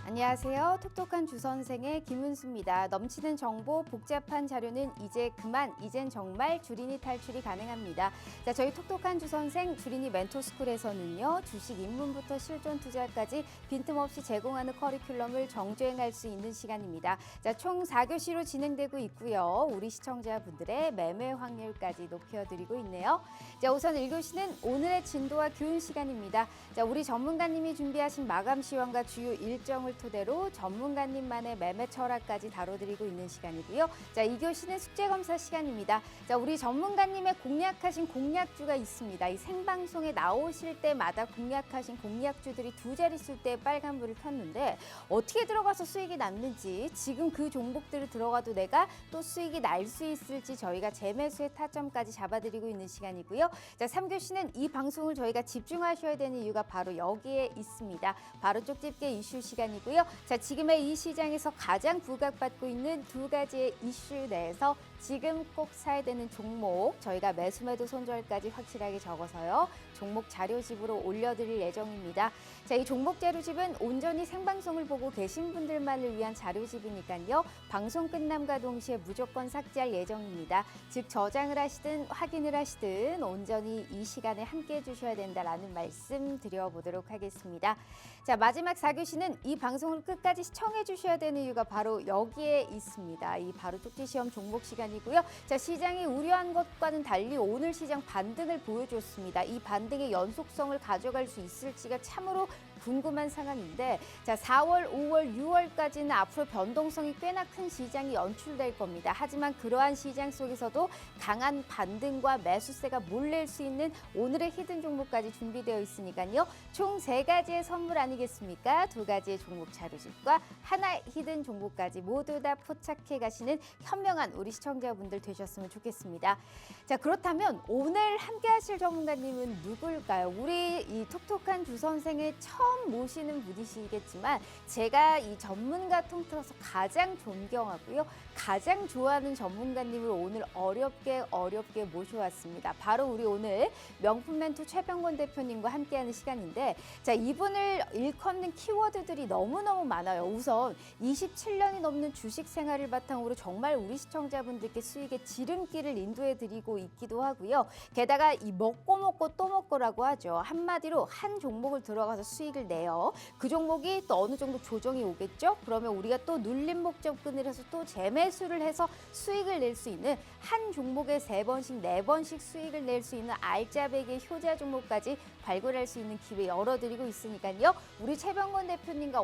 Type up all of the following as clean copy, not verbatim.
안녕하세요. 톡톡한 주선생의 김은수입니다. 넘치는 정보, 복잡한 자료는 이제 그만, 이젠 정말 주린이 탈출이 가능합니다. 자, 저희 톡톡한 주선생 주린이 멘토스쿨에서는요, 주식 입문부터 실존 투자까지 빈틈없이 제공하는 커리큘럼을 정주행할 수 있는 시간입니다. 자, 총 4교시로 진행되고 있고요. 우리 시청자분들의 매매 확률까지 높여드리고 있네요. 자, 우선 1교시는 오늘의 진도와 교훈 시간입니다. 자, 우리 전문가님이 준비하신 마감 시황과 주요 일정을 토대로 전문가님만의 매매 철학까지 다뤄드리고 있는 시간이고요. 자, 2교시는 숙제검사 시간입니다. 자, 우리 전문가님의 공략하신 공략주가 있습니다. 이 생방송에 나오실 때마다 공략하신 공략주들이 두 자릿수대에 빨간불을 켰는데 어떻게 들어가서 수익이 났는지, 지금 그 종목들을 들어가도 내가 또 수익이 날 수 있을지 저희가 재매수의 타점까지 잡아드리고 있는 시간이고요. 자, 3교시는 이 방송을 저희가 집중하셔야 되는 이유가 바로 여기에 있습니다. 바로 쪽집게 이슈 시간이고요. 자, 지금의 이 시장에서 가장 부각받고 있는 두 가지의 이슈 내에서 지금 꼭 사야 되는 종목, 저희가 매수매도 손절까지 확실하게 적어서요, 종목 자료집으로 올려드릴 예정입니다. 자, 이 종목 자료집은 온전히 생방송을 보고 계신 분들만을 위한 자료집이니까요, 방송 끝남과 동시에 무조건 삭제할 예정입니다. 즉 저장을 하시든 확인을 하시든 온전히 이 시간에 함께 해주셔야 된다라는 말씀 드려보도록 하겠습니다. 자, 마지막 4교시는 이 방송을 끝까지 시청해 주셔야 되는 이유가 바로 여기에 있습니다. 이 바로 쪽지 시험 종목 시간이고요. 자, 시장이 우려한 것과는 달리 오늘 시장 반등을 보여줬습니다. 이 반등의 연속성을 가져갈 수 있을지가 참으로 궁금한 상황인데, 자, 4월, 5월, 6월까지는 앞으로 변동성이 꽤나 큰 시장이 연출될 겁니다. 하지만 그러한 시장 속에서도 강한 반등과 매수세가 몰릴 수 있는 오늘의 히든 종목까지 준비되어 있으니까요. 총 3가지의 선물 아니겠습니까? 2가지의 종목 자료집과 하나의 히든 종목까지 모두 다 포착해 가시는 현명한 우리 시청자분들 되셨으면 좋겠습니다. 자, 그렇다면 오늘 함께 하실 전문가님은 누굴까요? 우리 이 톡톡한 주선생의 처음 모시는 분이시겠지만 제가 이 전문가 통틀어서 가장 존경하고요, 가장 좋아하는 전문가님을 오늘 어렵게 모셔왔습니다. 바로 우리 오늘 명품 멘토 최병권 대표님과 함께하는 시간인데, 자, 이분을 일컫는 키워드들이 너무너무 많아요. 우선 27년이 넘는 주식 생활을 바탕으로 정말 우리 시청자분들께 수익의 지름길을 인도해드리고 있기도 하고요. 게다가 이 먹고 또 먹고라고 하죠. 한마디로 한 종목을 들어가서 수익을 내요. 그 종목이 또 어느 정도 조정이 오겠죠? 그러면 우리가 또 눌림 목적근을 해서 또 재매수를 해서 수익을 낼 수 있는, 한 종목에 3번씩 4번씩 수익을 낼 수 있는 알짜배기 효자 종목까지 발굴할 수 있는 기회 열어드리고 있으니까요. 우리 최병권 대표님과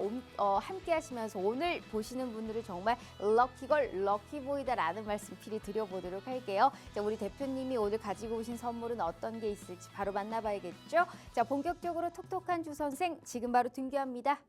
함께 하시면서 오늘 보시는 분들은 정말 럭키걸, 럭키보이다라는 말씀 필히 드려보도록 할게요. 자, 우리 대표님이 오늘 가지고 오신 선물은 어떤 게 있을지 바로 만나봐야겠죠? 자, 본격적으로 톡톡한 주선생 지금 바로 등교합니다.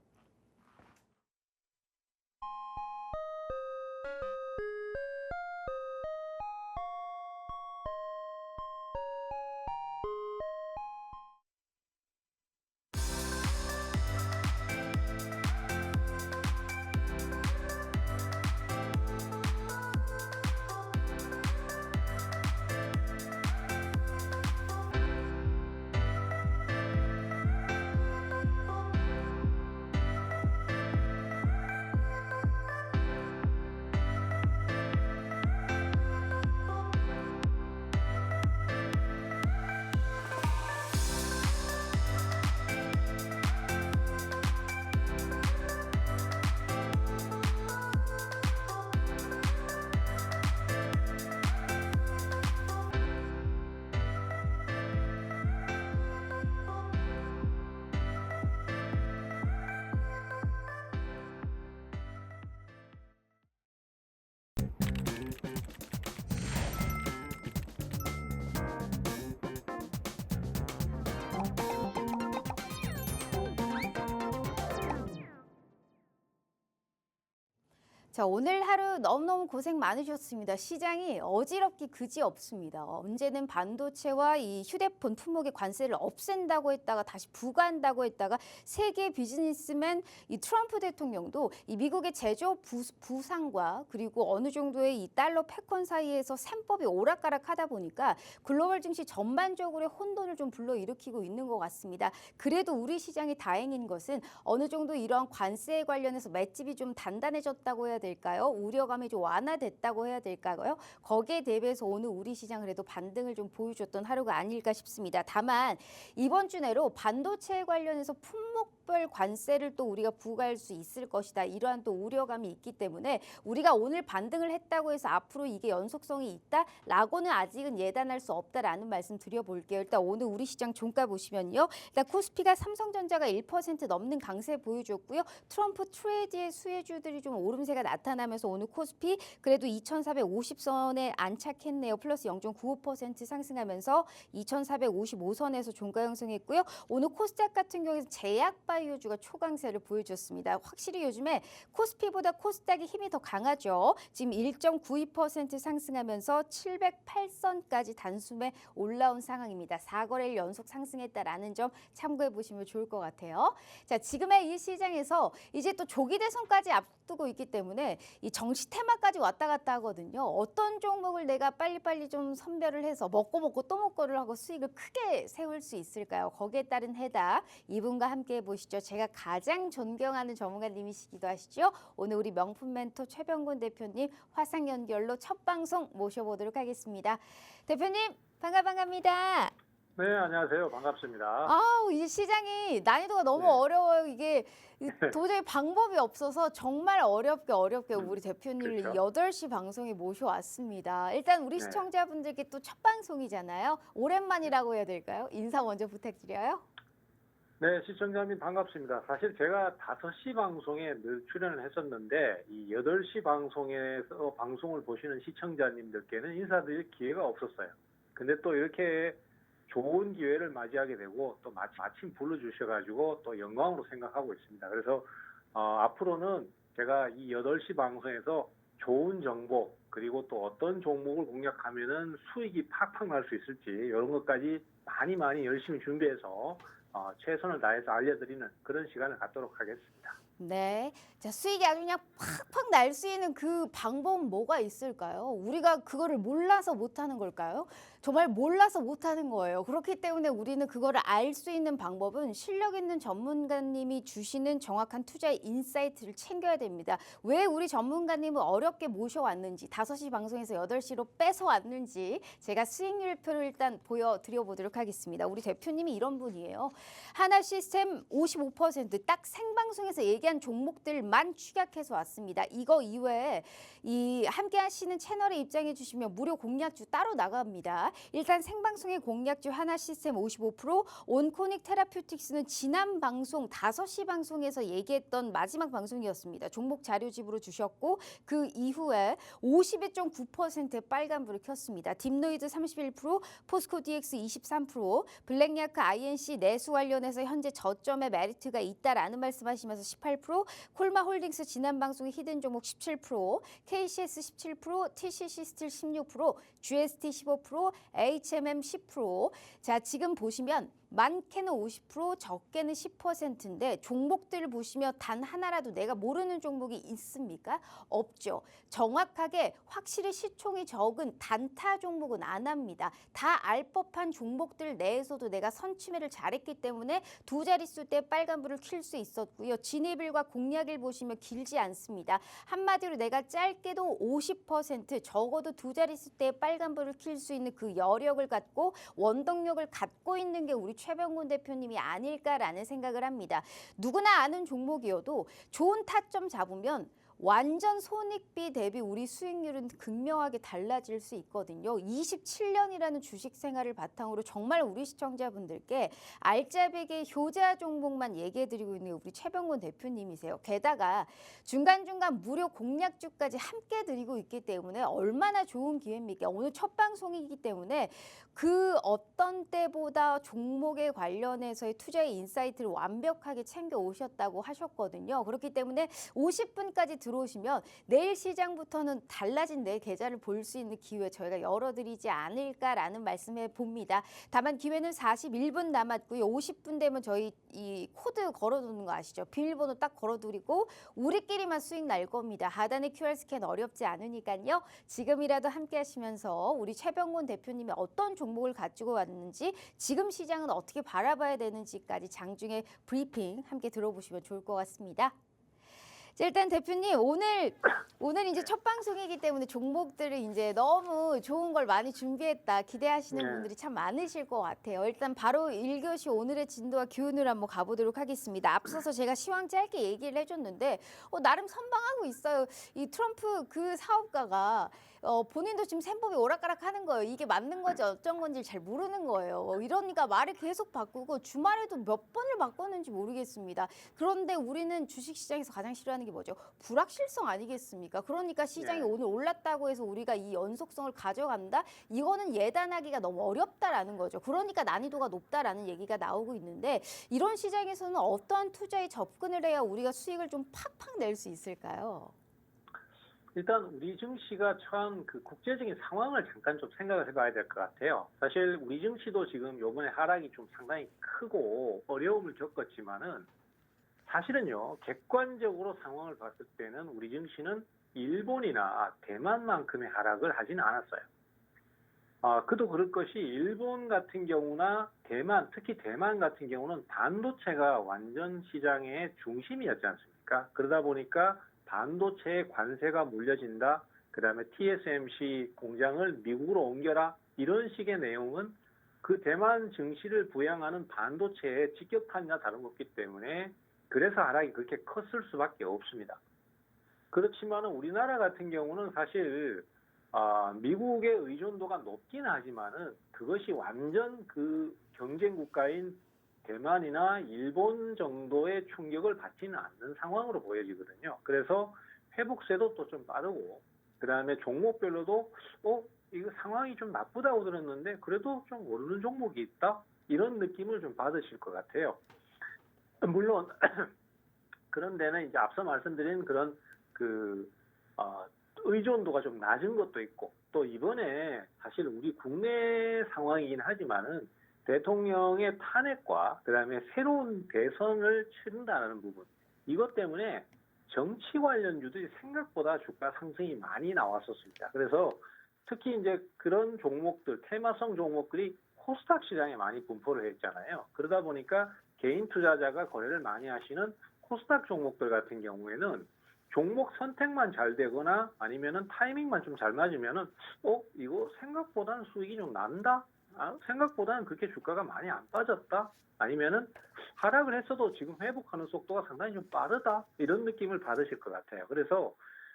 자, 오늘 하루 너무너무 고생 많으셨습니다. 시장이 어지럽기 그지없습니다. 언제는 반도체와 이 휴대폰 품목의 관세를 없앤다고 했다가 다시 부과한다고 했다가 세계 비즈니스맨 이 트럼프 대통령도 이 미국의 제조업 부상과 그리고 어느 정도의 이 달러 패권 사이에서 셈법이 오락가락하다 보니까 글로벌 증시 전반적으로 혼돈을 좀 불러일으키고 있는 것 같습니다. 그래도 우리 시장이 다행인 것은 어느 정도 이러한 관세에 관련해서 맷집이 좀 단단해졌다고 해야 될까요? 우려감이 좀 완화됐다고 해야 될까요? 거기에 대비해서 오늘 우리 시장 그래도 반등을 좀 보여줬던 하루가 아닐까 싶습니다. 다만 이번 주 내로 반도체에 관련해서 품목별 관세를 또 우리가 부과할 수 있을 것이다. 이러한 또 우려감이 있기 때문에 우리가 오늘 반등을 했다고 해서 앞으로 이게 연속성이 있다라고는 아직은 예단할 수 없다라는 말씀 드려볼게요. 일단 오늘 우리 시장 종가 보시면요. 일단 코스피가 삼성전자가 1% 넘는 강세 보여줬고요. 트럼프 트레이드의 수혜주들이 좀 오름세가 나타나면서 오늘 코스피 그래도 2,450선에 안착했네요. 플러스 0.95% 상승하면서 2,455선에서 종가 형성했고요. 오늘 코스닥 같은 경우에는 제약바이오주가 초강세를 보여줬습니다. 확실히 요즘에 코스피보다 코스닥이 힘이 더 강하죠. 지금 1.92% 상승하면서 708선까지 단숨에 올라온 상황입니다. 4거래일 연속 상승했다라는 점 참고해 보시면 좋을 것 같아요. 자, 지금의 이 시장에서 이제 또 조기 대선까지 앞두고 있기 때문에 이 정치 테마까지 왔다 갔다 하거든요. 어떤 종목을 내가 빨리빨리 좀 선별을 해서 먹고 또 먹고를 하고 수익을 크게 세울 수 있을까요? 거기에 따른 해답 이분과 함께 해보시죠. 제가 가장 존경하는 전문가님이시기도 하시죠. 오늘 우리 명품 멘토 최병곤 대표님 화상 연결로 첫 방송 모셔보도록 하겠습니다. 대표님 반갑습니다. 네, 안녕하세요. 반갑습니다. 아우, 이 시장이 난이도가 너무 네. 어려워요. 이게 도저히 방법이 없어서 정말 어렵게 우리 대표님을 그렇죠. 8시 방송에 모셔왔습니다. 일단 우리 네. 시청자분들께 또 첫 방송이잖아요. 오랜만이라고 해야 될까요? 인사 먼저 부탁드려요. 네, 시청자님 반갑습니다. 사실 제가 5시 방송에 늘 출연을 했었는데 이 8시 방송에서 방송을 보시는 시청자님들께는 인사드릴 기회가 없었어요. 근데 또 이렇게 좋은 기회를 맞이하게 되고 또 마침 불러주셔가지고 또 영광으로 생각하고 있습니다. 그래서 앞으로는 제가 이 8시 방송에서 좋은 정보 그리고 또 어떤 종목을 공략하면은 수익이 팍팍 날 수 있을지 이런 것까지 많이 열심히 준비해서 최선을 다해서 알려드리는 그런 시간을 갖도록 하겠습니다. 네. 자, 수익이 아주 그냥 팍팍 날 수 있는 그 방법은 뭐가 있을까요? 우리가 그거를 몰라서 못하는 걸까요? 정말 몰라서 못하는 거예요. 그렇기 때문에 우리는 그거를 알 수 있는 방법은 실력 있는 전문가님이 주시는 정확한 투자의 인사이트를 챙겨야 됩니다. 왜 우리 전문가님을 어렵게 모셔왔는지 5시 방송에서 8시로 뺏어왔는지 제가 수익률표를 일단 보여드려 보도록 하겠습니다. 우리 대표님이 이런 분이에요. 하나시스템 55%딱 생방송에서 얘기한 종목들만 축약해서 왔습니다. 이거 이외에 이 함께 하시는 채널에 입장해 주시면 무료 공략주 따로 나갑니다. 일단 생방송의 공략주 하나시스템 55%, 온코닉 테라퓨틱스는 지난 방송 5시 방송에서 얘기했던 마지막 방송이었습니다. 종목 자료집으로 주셨고 그 이후에 52.9%의 빨간불을 켰습니다. 딥노이드 31%, 포스코 DX 23%, 블랙야크 INC 내수 관련해서 현재 저점에 메리트가 있다라는 말씀하시면서 18%, 콜마홀딩스 지난 방송의 히든 종목 17%, KCS 17%, TCC 스틸 16%, GST 15%, HMM 10%. 자, 지금 보시면 많게는 50%, 적게는 10%인데 종목들을 보시면 단 하나라도 내가 모르는 종목이 있습니까? 없죠. 정확하게 확실히 시총이 적은 단타 종목은 안 합니다. 다 알 법한 종목들 내에서도 내가 선취매를 잘했기 때문에 두 자릿수 때 빨간불을 킬 수 있었고요. 진입일과 공략일 보시면 길지 않습니다. 한마디로 내가 짧게도 50% 적어도 두 자릿수 때 빨간불을 킬 수 있는 그 여력을 갖고 원동력을 갖고 있는 게 우리 최병곤 대표님이 아닐까라는 생각을 합니다. 누구나 아는 종목이어도 좋은 타점 잡으면 완전 손익비 대비 우리 수익률은 극명하게 달라질 수 있거든요. 27년이라는 주식 생활을 바탕으로 정말 우리 시청자분들께 알짜배기 효자 종목만 얘기해드리고 있는 우리 최병곤 대표님이세요. 게다가 중간중간 무료 공략주까지 함께 드리고 있기 때문에 얼마나 좋은 기회입니까? 오늘 첫 방송이기 때문에 그 어떤 때보다 종목에 관련해서의 투자의 인사이트를 완벽하게 챙겨 오셨다고 하셨거든요. 그렇기 때문에 50분까지 들어오시면 내일 시장부터는 달라진 내 계좌를 볼 수 있는 기회 저희가 열어드리지 않을까라는 말씀해 봅니다. 다만 기회는 41분 남았고요. 50분 되면 저희 이 코드 걸어두는 거 아시죠? 비밀번호 딱 걸어두리고 우리끼리만 수익 날 겁니다. 하단의 QR 스캔 어렵지 않으니까요. 지금이라도 함께 하시면서 우리 최병곤 대표님이 어떤 종목을 가지고 왔는지 지금 시장은 어떻게 바라봐야 되는지까지 장중에 브리핑 함께 들어보시면 좋을 것 같습니다. 자, 일단 대표님 오늘 이제 첫 방송이기 때문에 종목들을 이제 너무 좋은 걸 많이 준비했다 기대하시는 네. 분들이 참 많으실 것 같아요. 일단 바로 1교시 오늘의 진도와 기운을 한번 가보도록 하겠습니다. 앞서서 제가 시황 짧게 얘기를 해줬는데 나름 선방하고 있어요. 이 트럼프 그 사업가가 본인도 지금 셈법이 오락가락하는 거예요. 이게 맞는 건지 어쩐 건지 잘 모르는 거예요. 이러니까 말을 계속 바꾸고 주말에도 몇 번을 바꿨는지 모르겠습니다. 그런데 우리는 주식시장에서 가장 싫어하는 게 뭐죠? 불확실성 아니겠습니까? 그러니까 시장이 네. 오늘 올랐다고 해서 우리가 이 연속성을 가져간다? 이거는 예단하기가 너무 어렵다라는 거죠. 그러니까 난이도가 높다라는 얘기가 나오고 있는데 이런 시장에서는 어떠한 투자에 접근을 해야 우리가 수익을 좀 팍팍 낼 수 있을까요? 일단 우리 증시가 처한 그 국제적인 상황을 잠깐 좀 생각을 해봐야 될 것 같아요. 사실 우리 증시도 지금 요번에 하락이 좀 상당히 크고 어려움을 겪었지만은 사실은요, 객관적으로 상황을 봤을 때는 우리 증시는 일본이나 대만만큼의 하락을 하지는 않았어요. 그도 그럴 것이 일본 같은 경우나 대만, 특히 대만 같은 경우는 반도체가 완전 시장의 중심이었지 않습니까? 그러다 보니까 반도체에 관세가 물려진다. 그다음에 TSMC 공장을 미국으로 옮겨라. 이런 식의 내용은 그 대만 증시를 부양하는 반도체에 직격탄이나 다름없기 때문에 그래서 하락이 그렇게 컸을 수밖에 없습니다. 그렇지만 우리나라 같은 경우는 사실 미국의 의존도가 높긴 하지만은 그것이 완전 그 경쟁 국가인 대만이나 일본 정도의 충격을 받지는 않는 상황으로 보여지거든요. 그래서 회복세도 또 좀 빠르고, 그 다음에 종목별로도 이거 상황이 좀 나쁘다고 들었는데 그래도 좀 오르는 종목이 있다? 이런 느낌을 좀 받으실 것 같아요. 물론 그런 데는 이제 앞서 말씀드린 그런 의존도가 좀 낮은 것도 있고, 또 이번에 사실 우리 국내 상황이긴 하지만은 대통령의 탄핵과 그다음에 새로운 대선을 치른다는 부분, 이것 때문에 정치 관련주들이 생각보다 주가 상승이 많이 나왔었습니다. 그래서 특히 이제 그런 종목들, 테마성 종목들이 코스닥 시장에 많이 분포를 했잖아요. 그러다 보니까 개인 투자자가 거래를 많이 하시는 코스닥 종목들 같은 경우에는 종목 선택만 잘 되거나 아니면은 타이밍만 좀 잘 맞으면은 이거 생각보다는 수익이 좀 난다? 생각보다는 그렇게 주가가 많이 안 빠졌다? 아니면은 하락을 했어도 지금 회복하는 속도가 상당히 좀 빠르다? 이런 느낌을 받으실 것 같아요. 그래서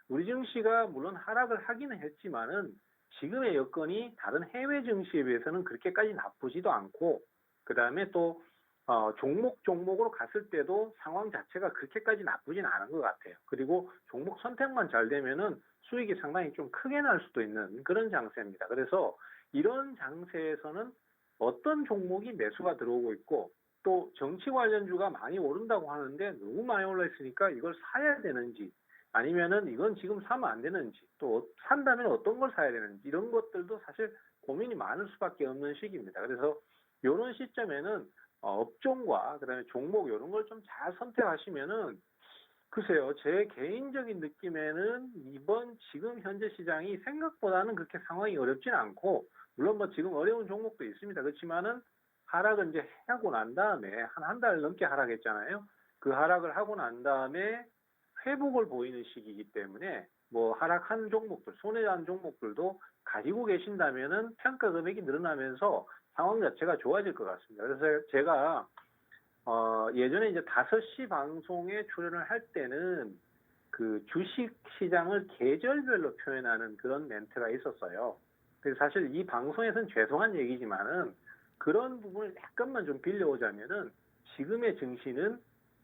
우리 증시가 물론 하락을 하기는 했지만은 지금의 여건이 다른 해외 증시에 비해서는 그렇게까지 나쁘지도 않고, 그 다음에 또 종목으로 갔을 때도 상황 자체가 그렇게까지 나쁘진 않은 것 같아요. 그리고 종목 선택만 잘 되면은 수익이 상당히 좀 크게 날 수도 있는 그런 장세입니다. 그래서 이런 장세에서는 어떤 종목이 매수가 들어오고 있고, 또 정치 관련주가 많이 오른다고 하는데 너무 많이 올라있으니까 이걸 사야 되는지, 아니면은 이건 지금 사면 안 되는지, 또 산다면 어떤 걸 사야 되는지, 이런 것들도 사실 고민이 많을 수밖에 없는 시기입니다. 그래서 이런 시점에는 업종과 그다음에 종목 이런 걸 좀 잘 선택하시면은, 글쎄요, 제 개인적인 느낌에는 이번 지금 현재 시장이 생각보다는 그렇게 상황이 어렵진 않고, 물론 뭐 지금 어려운 종목도 있습니다. 그렇지만은 하락을 이제 하고 난 다음에 한 달 넘게 하락했잖아요. 그 하락을 하고 난 다음에 회복을 보이는 시기이기 때문에 뭐 하락한 종목들, 손해난 종목들도 가지고 계신다면은 평가 금액이 늘어나면서 상황 자체가 좋아질 것 같습니다. 그래서 제가 예전에 이제 5시 방송에 출연을 할 때는 그 주식 시장을 계절별로 표현하는 그런 멘트가 있었어요. 그래서 사실 이 방송에서는 죄송한 얘기지만은 그런 부분을 약간만 좀 빌려오자면은 지금의 증시는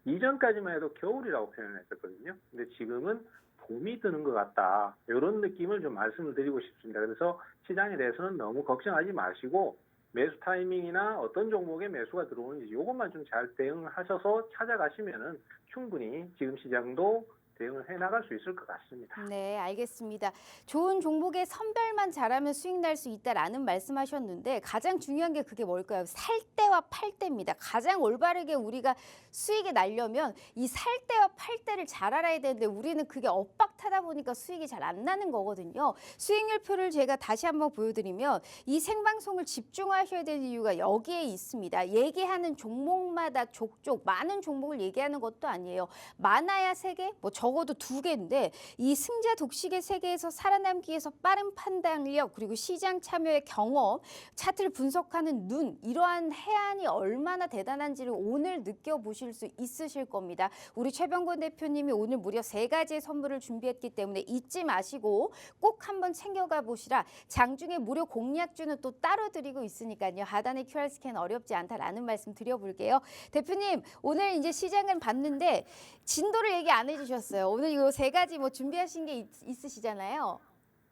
이전까지만 해도 겨울이라고 표현을 했었거든요. 근데 지금은 봄이 드는 것 같다. 이런 느낌을 좀 말씀을 드리고 싶습니다. 그래서 시장에 대해서는 너무 걱정하지 마시고 매수 타이밍이나 어떤 종목에 매수가 들어오는지 이것만 좀 잘 대응을 하셔서 찾아가시면은 충분히 지금 시장도 대응을 해나갈 수 있을 것 같습니다. 네, 알겠습니다. 좋은 종목의 선별만 잘하면 수익 날 수 있다라는 말씀하셨는데 가장 중요한 게 그게 뭘까요? 살 때와 팔 때입니다. 가장 올바르게 우리가 수익이 날려면 이 살 때와 팔 때를 잘 알아야 되는데 우리는 그게 엇박타다 보니까 수익이 잘 안 나는 거거든요. 수익률표를 제가 다시 한번 보여드리면 이 생방송을 집중하셔야 되는 이유가 여기에 있습니다. 얘기하는 종목마다 족족 많은 종목을 얘기하는 것도 아니에요. 많아야 3개, 뭐 적어도 2개인데 이 승자 독식의 세계에서 살아남기 위해서 빠른 판단력 그리고 시장 참여의 경험, 차트를 분석하는 눈 이러한 해안이 얼마나 대단한지를 오늘 느껴보실 수 있으실 겁니다. 우리 최병권 대표님이 오늘 무려 3가지의 선물을 준비했기 때문에 잊지 마시고 꼭 한번 챙겨가 보시라. 장중에 무료 공략주는 또 따로 드리고 있으니까요. 하단의 QR 스캔 어렵지 않다라는 말씀 드려볼게요. 대표님 오늘 이제 시장은 봤는데 진도를 얘기 안 해주셨어요. 오늘 이 3가지 뭐 준비하신 게 있으시잖아요.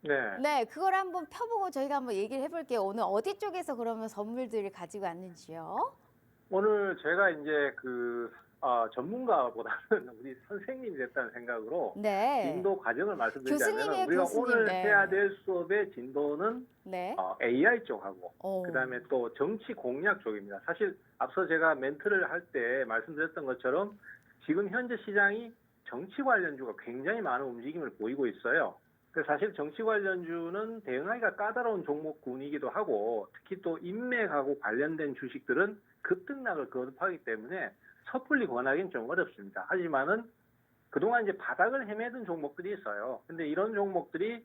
네. 네, 그걸 한번 펴보고 저희가 한번 얘기를 해볼게요. 오늘 어디 쪽에서 그러면 선물들을 가지고 왔는지요? 오늘 제가 이제 전문가보다는 우리 선생님이 됐다는 생각으로 네. 진도 과정을 말씀드리자면 교수님이에요, 우리가 교수님. 오늘 네. 해야 될 수업의 진도는 네. AI 쪽하고 오. 그다음에 또 정치 공략 쪽입니다. 사실 앞서 제가 멘트를 할 때 말씀드렸던 것처럼 지금 현재 시장이 정치 관련주가 굉장히 많은 움직임을 보이고 있어요. 그래서 사실 정치 관련주는 대응하기가 까다로운 종목군이기도 하고 특히 또 인맥하고 관련된 주식들은 급등락을 거듭하기 때문에 섣불리 권하기는 좀 어렵습니다. 하지만은 그동안 이제 바닥을 헤매던 종목들이 있어요. 근데 이런 종목들이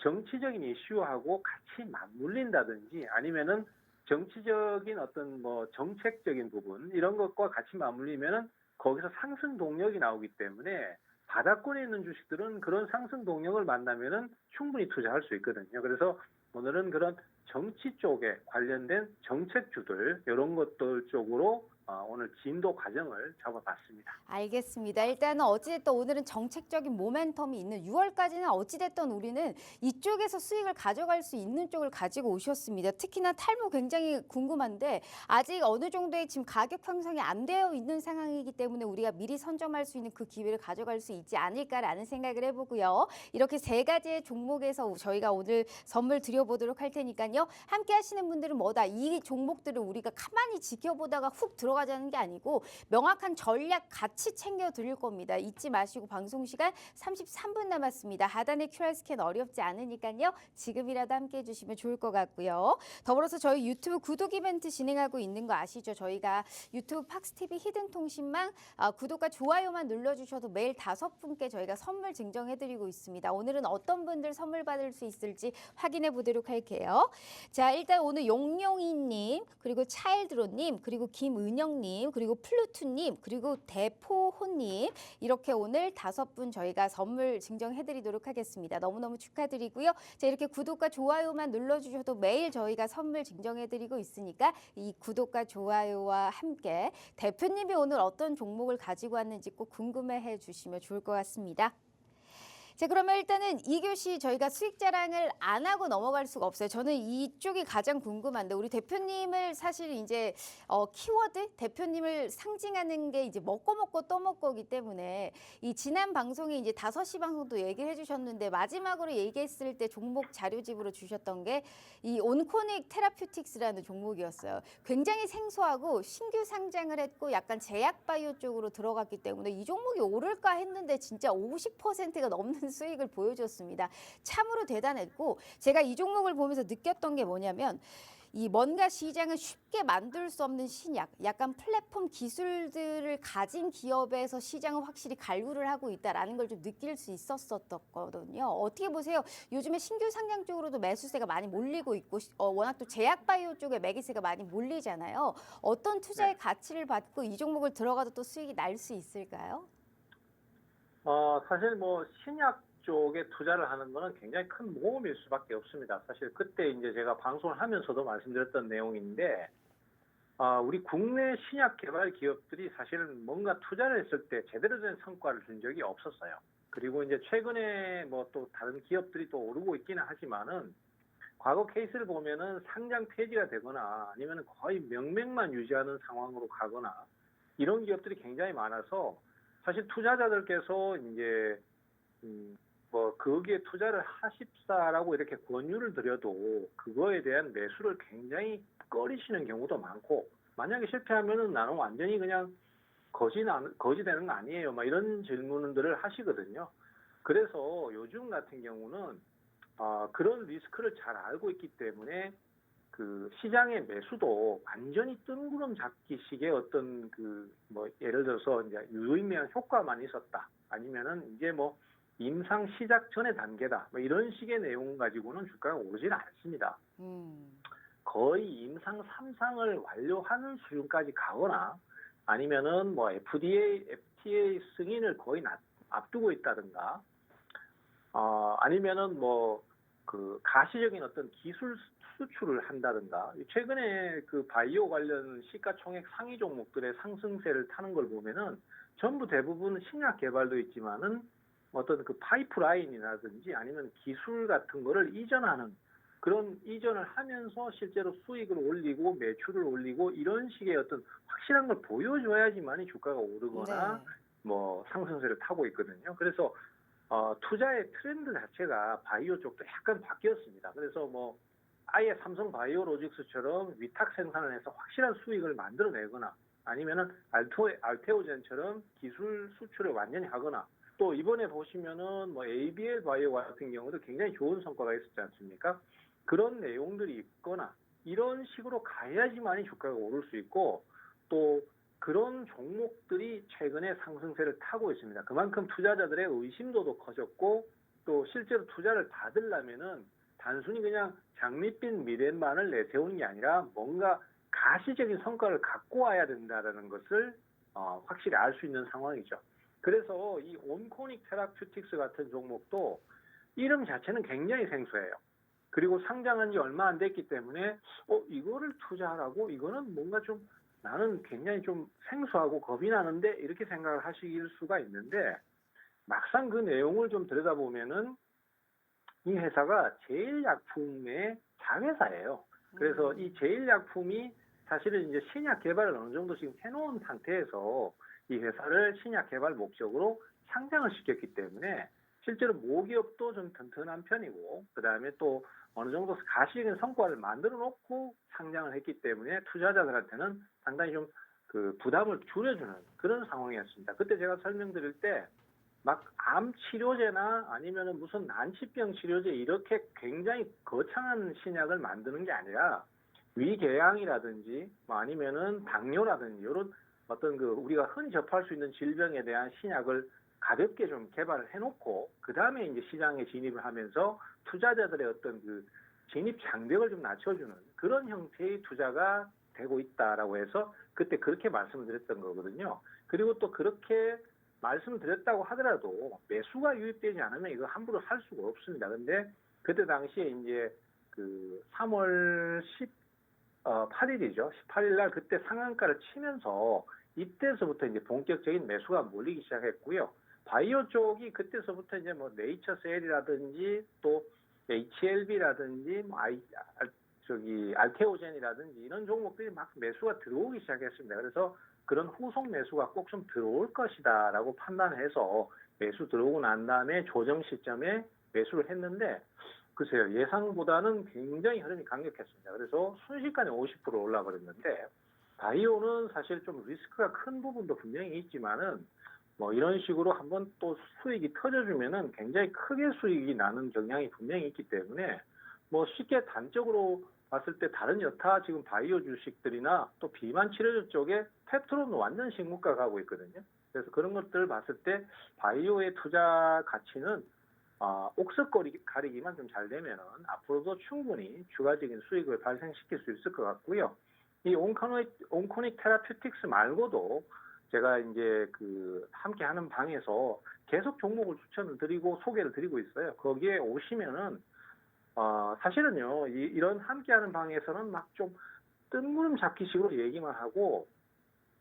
정치적인 이슈하고 같이 맞물린다든지 아니면은 정치적인 어떤 뭐 정책적인 부분 이런 것과 같이 맞물리면은 거기서 상승 동력이 나오기 때문에 바닥권에 있는 주식들은 그런 상승 동력을 만나면은 충분히 투자할 수 있거든요. 그래서 오늘은 그런 정치 쪽에 관련된 정책주들 이런 것들 쪽으로 오늘 진도 과정을 잡아봤습니다. 알겠습니다. 일단은 어찌됐든 오늘은 정책적인 모멘텀이 있는 6월까지는 어찌됐든 우리는 이쪽에서 수익을 가져갈 수 있는 쪽을 가지고 오셨습니다. 특히나 탈모 굉장히 궁금한데 아직 어느 정도의 지금 가격 형성이 안 되어 있는 상황이기 때문에 우리가 미리 선점할 수 있는 그 기회를 가져갈 수 있지 않을까라는 생각을 해보고요. 이렇게 3가지의 종목에서 저희가 오늘 선물 드려보도록 할 테니까요. 함께 하시는 분들은 뭐다? 이 종목들을 우리가 가만히 지켜보다가 훅 들어가자는 게 아니고 명확한 전략 같이 챙겨 드릴 겁니다. 잊지 마시고 방송 시간 33분 남았습니다. 하단의 QR 스캔 어렵지 않으니까요. 지금이라도 함께 해주시면 좋을 것 같고요. 더불어서 저희 유튜브 구독 이벤트 진행하고 있는 거 아시죠? 저희가 유튜브 팍스TV 히든통신망 구독과 좋아요만 눌러주셔도 매일 5분께 저희가 선물 증정해드리고 있습니다. 오늘은 어떤 분들 선물 받을 수 있을지 확인해 보도록 할게요. 자, 일단 오늘 용용이님, 그리고 차일드로님, 그리고 김은영님, 그리고 플루투님, 그리고 대포호님 이렇게 오늘 5분 저희가 선물 증정해드리도록 하겠습니다. 너무너무 축하드리고요. 자, 이렇게 구독과 좋아요만 눌러주셔도 매일 저희가 선물 증정해드리고 있으니까 이 구독과 좋아요와 함께 대표님이 오늘 어떤 종목을 가지고 왔는지 꼭 궁금해해 주시면 좋을 것 같습니다. 자, 그러면 일단은 2교시 저희가 수익 자랑을 안 하고 넘어갈 수가 없어요. 저는 이쪽이 가장 궁금한데 우리 대표님을 사실 이제 키워드 대표님을 상징하는 게 이제 먹고 또 먹고이기 때문에 이 지난 방송에 이제 5시 방송도 얘기를 해주셨는데 마지막으로 얘기했을 때 종목 자료집으로 주셨던 게 이 온코닉 테라퓨틱스라는 종목이었어요. 굉장히 생소하고 신규 상장을 했고 약간 제약 바이오 쪽으로 들어갔기 때문에 이 종목이 오를까 했는데 진짜 50%가 넘는 수익을 보여줬습니다. 참으로 대단했고 제가 이 종목을 보면서 느꼈던 게 뭐냐면 이 뭔가 시장을 쉽게 만들 수 없는 신약, 약간 플랫폼 기술들을 가진 기업에서 시장을 확실히 갈구를 하고 있다라는 걸 좀 느낄 수 있었거든요. 어떻게 보세요? 요즘에 신규 상장 쪽으로도 매수세가 많이 몰리고 있고 워낙 또 제약 바이오 쪽에 매기세가 많이 몰리잖아요. 어떤 투자의 가치를 받고 이 종목을 들어가도 또 수익이 날 수 있을까요? 사실 뭐 신약 쪽에 투자를 하는 거는 굉장히 큰 모험일 수밖에 없습니다. 사실 그때 이제 제가 방송을 하면서도 말씀드렸던 내용인데, 우리 국내 신약 개발 기업들이 사실은 뭔가 투자를 했을 때 제대로 된 성과를 준 적이 없었어요. 그리고 이제 최근에 뭐 또 다른 기업들이 또 오르고 있기는 하지만은 과거 케이스를 보면은 상장 폐지가 되거나 아니면 거의 명맥만 유지하는 상황으로 가거나 이런 기업들이 굉장히 많아서 사실 투자자들께서 이제 뭐 거기에 투자를 하십사라고 이렇게 권유를 드려도 그거에 대한 매수를 굉장히 꺼리시는 경우도 많고, 만약에 실패하면은 나는 완전히 그냥 거지 되는 거 아니에요? 막 이런 질문들을 하시거든요. 그래서 요즘 같은 경우는 그런 리스크를 잘 알고 있기 때문에 그 시장의 매수도 완전히 뜬구름 잡기식의 어떤 뭐 예를 들어서 이제 유의미한 효과만 있었다, 아니면은 이제 뭐 임상 시작 전의 단계다, 뭐 이런 식의 내용 가지고는 주가가 오르질 않습니다. 거의 임상 3상을 완료하는 수준까지 가거나, 아니면은 뭐 FDA 승인을 거의 앞두고 있다든가, 아니면은 뭐 그 가시적인 어떤 기술 수출을 한다든가, 최근에 그 바이오 관련 시가총액 상위 종목들의 상승세를 타는 걸 보면은 전부 대부분 신약 개발도 있지만은 어떤 그 파이프라인이라든지 아니면 기술 같은 거를 이전하는, 그런 이전을 하면서 실제로 수익을 올리고 매출을 올리고 이런 식의 어떤 확실한 걸 보여줘야지만이 주가가 오르거나 네. 뭐 상승세를 타고 있거든요. 그래서 투자의 트렌드 자체가 바이오 쪽도 약간 바뀌었습니다. 그래서 뭐 아예 삼성 바이오로직스처럼 위탁 생산을 해서 확실한 수익을 만들어내거나, 아니면은 알테오젠처럼 기술 수출을 완전히 하거나, 또 이번에 보시면은 뭐 ABL 바이오 같은 경우도 굉장히 좋은 성과가 있었지 않습니까? 그런 내용들이 있거나 이런 식으로 가야지만이 주가가 오를 수 있고, 또 그런 종목들이 최근에 상승세를 타고 있습니다. 그만큼 투자자들의 의심도도 커졌고, 또 실제로 투자를 받으려면은 단순히 그냥 장밋빛 미래만을 내세우는 게 아니라 뭔가 가시적인 성과를 갖고 와야 된다는 것을 확실히 알 수 있는 상황이죠. 그래서 이 온코닉 테라퓨틱스 같은 종목도 이름 자체는 굉장히 생소해요. 그리고 상장한 지 얼마 안 됐기 때문에 이거를 투자하라고? 이거는 뭔가 좀 나는 굉장히 좀 생소하고 겁이 나는데, 이렇게 생각을 하실 수가 있는데, 막상 그 내용을 좀 들여다보면은 이 회사가 제일약품의 자회사예요. 그래서 이 제일약품이 사실은 이제 신약 개발을 어느 정도 지금 해놓은 상태에서 이 회사를 신약 개발 목적으로 상장을 시켰기 때문에 실제로 모기업도 좀 튼튼한 편이고, 그 다음에 또 어느 정도 가시적인 성과를 만들어 놓고 상장을 했기 때문에 투자자들한테는 상당히 좀 그 부담을 줄여주는 그런 상황이었습니다. 그때 제가 설명드릴 때 막 암 치료제나 아니면은 무슨 난치병 치료제 이렇게 굉장히 거창한 신약을 만드는 게 아니라 위궤양이라든지 뭐 아니면은 당뇨라든지 이런 어떤 그 우리가 흔히 접할 수 있는 질병에 대한 신약을 가볍게 좀 개발을 해놓고 그 다음에 이제 시장에 진입을 하면서 투자자들의 어떤 그 진입 장벽을 좀 낮춰주는 그런 형태의 투자가 되고 있다라고 해서 그때 그렇게 말씀을 드렸던 거거든요. 그리고 또 그렇게 말씀드렸다고 하더라도 매수가 유입되지 않으면 이거 함부로 살 수가 없습니다. 근데 그때 당시에 이제 그 3월 8일이죠. 18일 날 그때 상한가를 치면서 이때서부터 이제 본격적인 매수가 몰리기 시작했고요. 바이오 쪽이 그때서부터 이제 뭐 네이처셀이라든지 또 HLB라든지 뭐 알테오젠이라든지 이런 종목들이 막 매수가 들어오기 시작했습니다. 그래서 그런 후속 매수가 꼭 좀 들어올 것이다라고 판단해서 매수 들어오고 난 다음에 조정 시점에 매수를 했는데, 글쎄요, 예상보다는 굉장히 흐름이 강력했습니다. 그래서 순식간에 50% 올라버렸는데, 바이오는 사실 좀 리스크가 큰 부분도 분명히 있지만은 뭐 이런 식으로 한번 또 수익이 터져주면은 굉장히 크게 수익이 나는 경향이 분명히 있기 때문에 뭐 쉽게 단적으로 봤을 때 다른 여타 지금 바이오 주식들이나 또 비만 치료제 쪽에 펩트론은 완전 신고가 가고 있거든요. 그래서 그런 것들을 봤을 때 바이오의 투자 가치는 옥석 가리기만 좀 잘 되면은 앞으로도 충분히 추가적인 수익을 발생시킬 수 있을 것 같고요. 이 온코닉 테라퓨틱스 말고도 제가 이제 그 함께 하는 방에서 계속 종목을 추천을 드리고 소개를 드리고 있어요. 거기에 오시면은 사실은요, 이런 함께하는 방에서는 막 좀 뜬구름 잡기식으로 얘기만 하고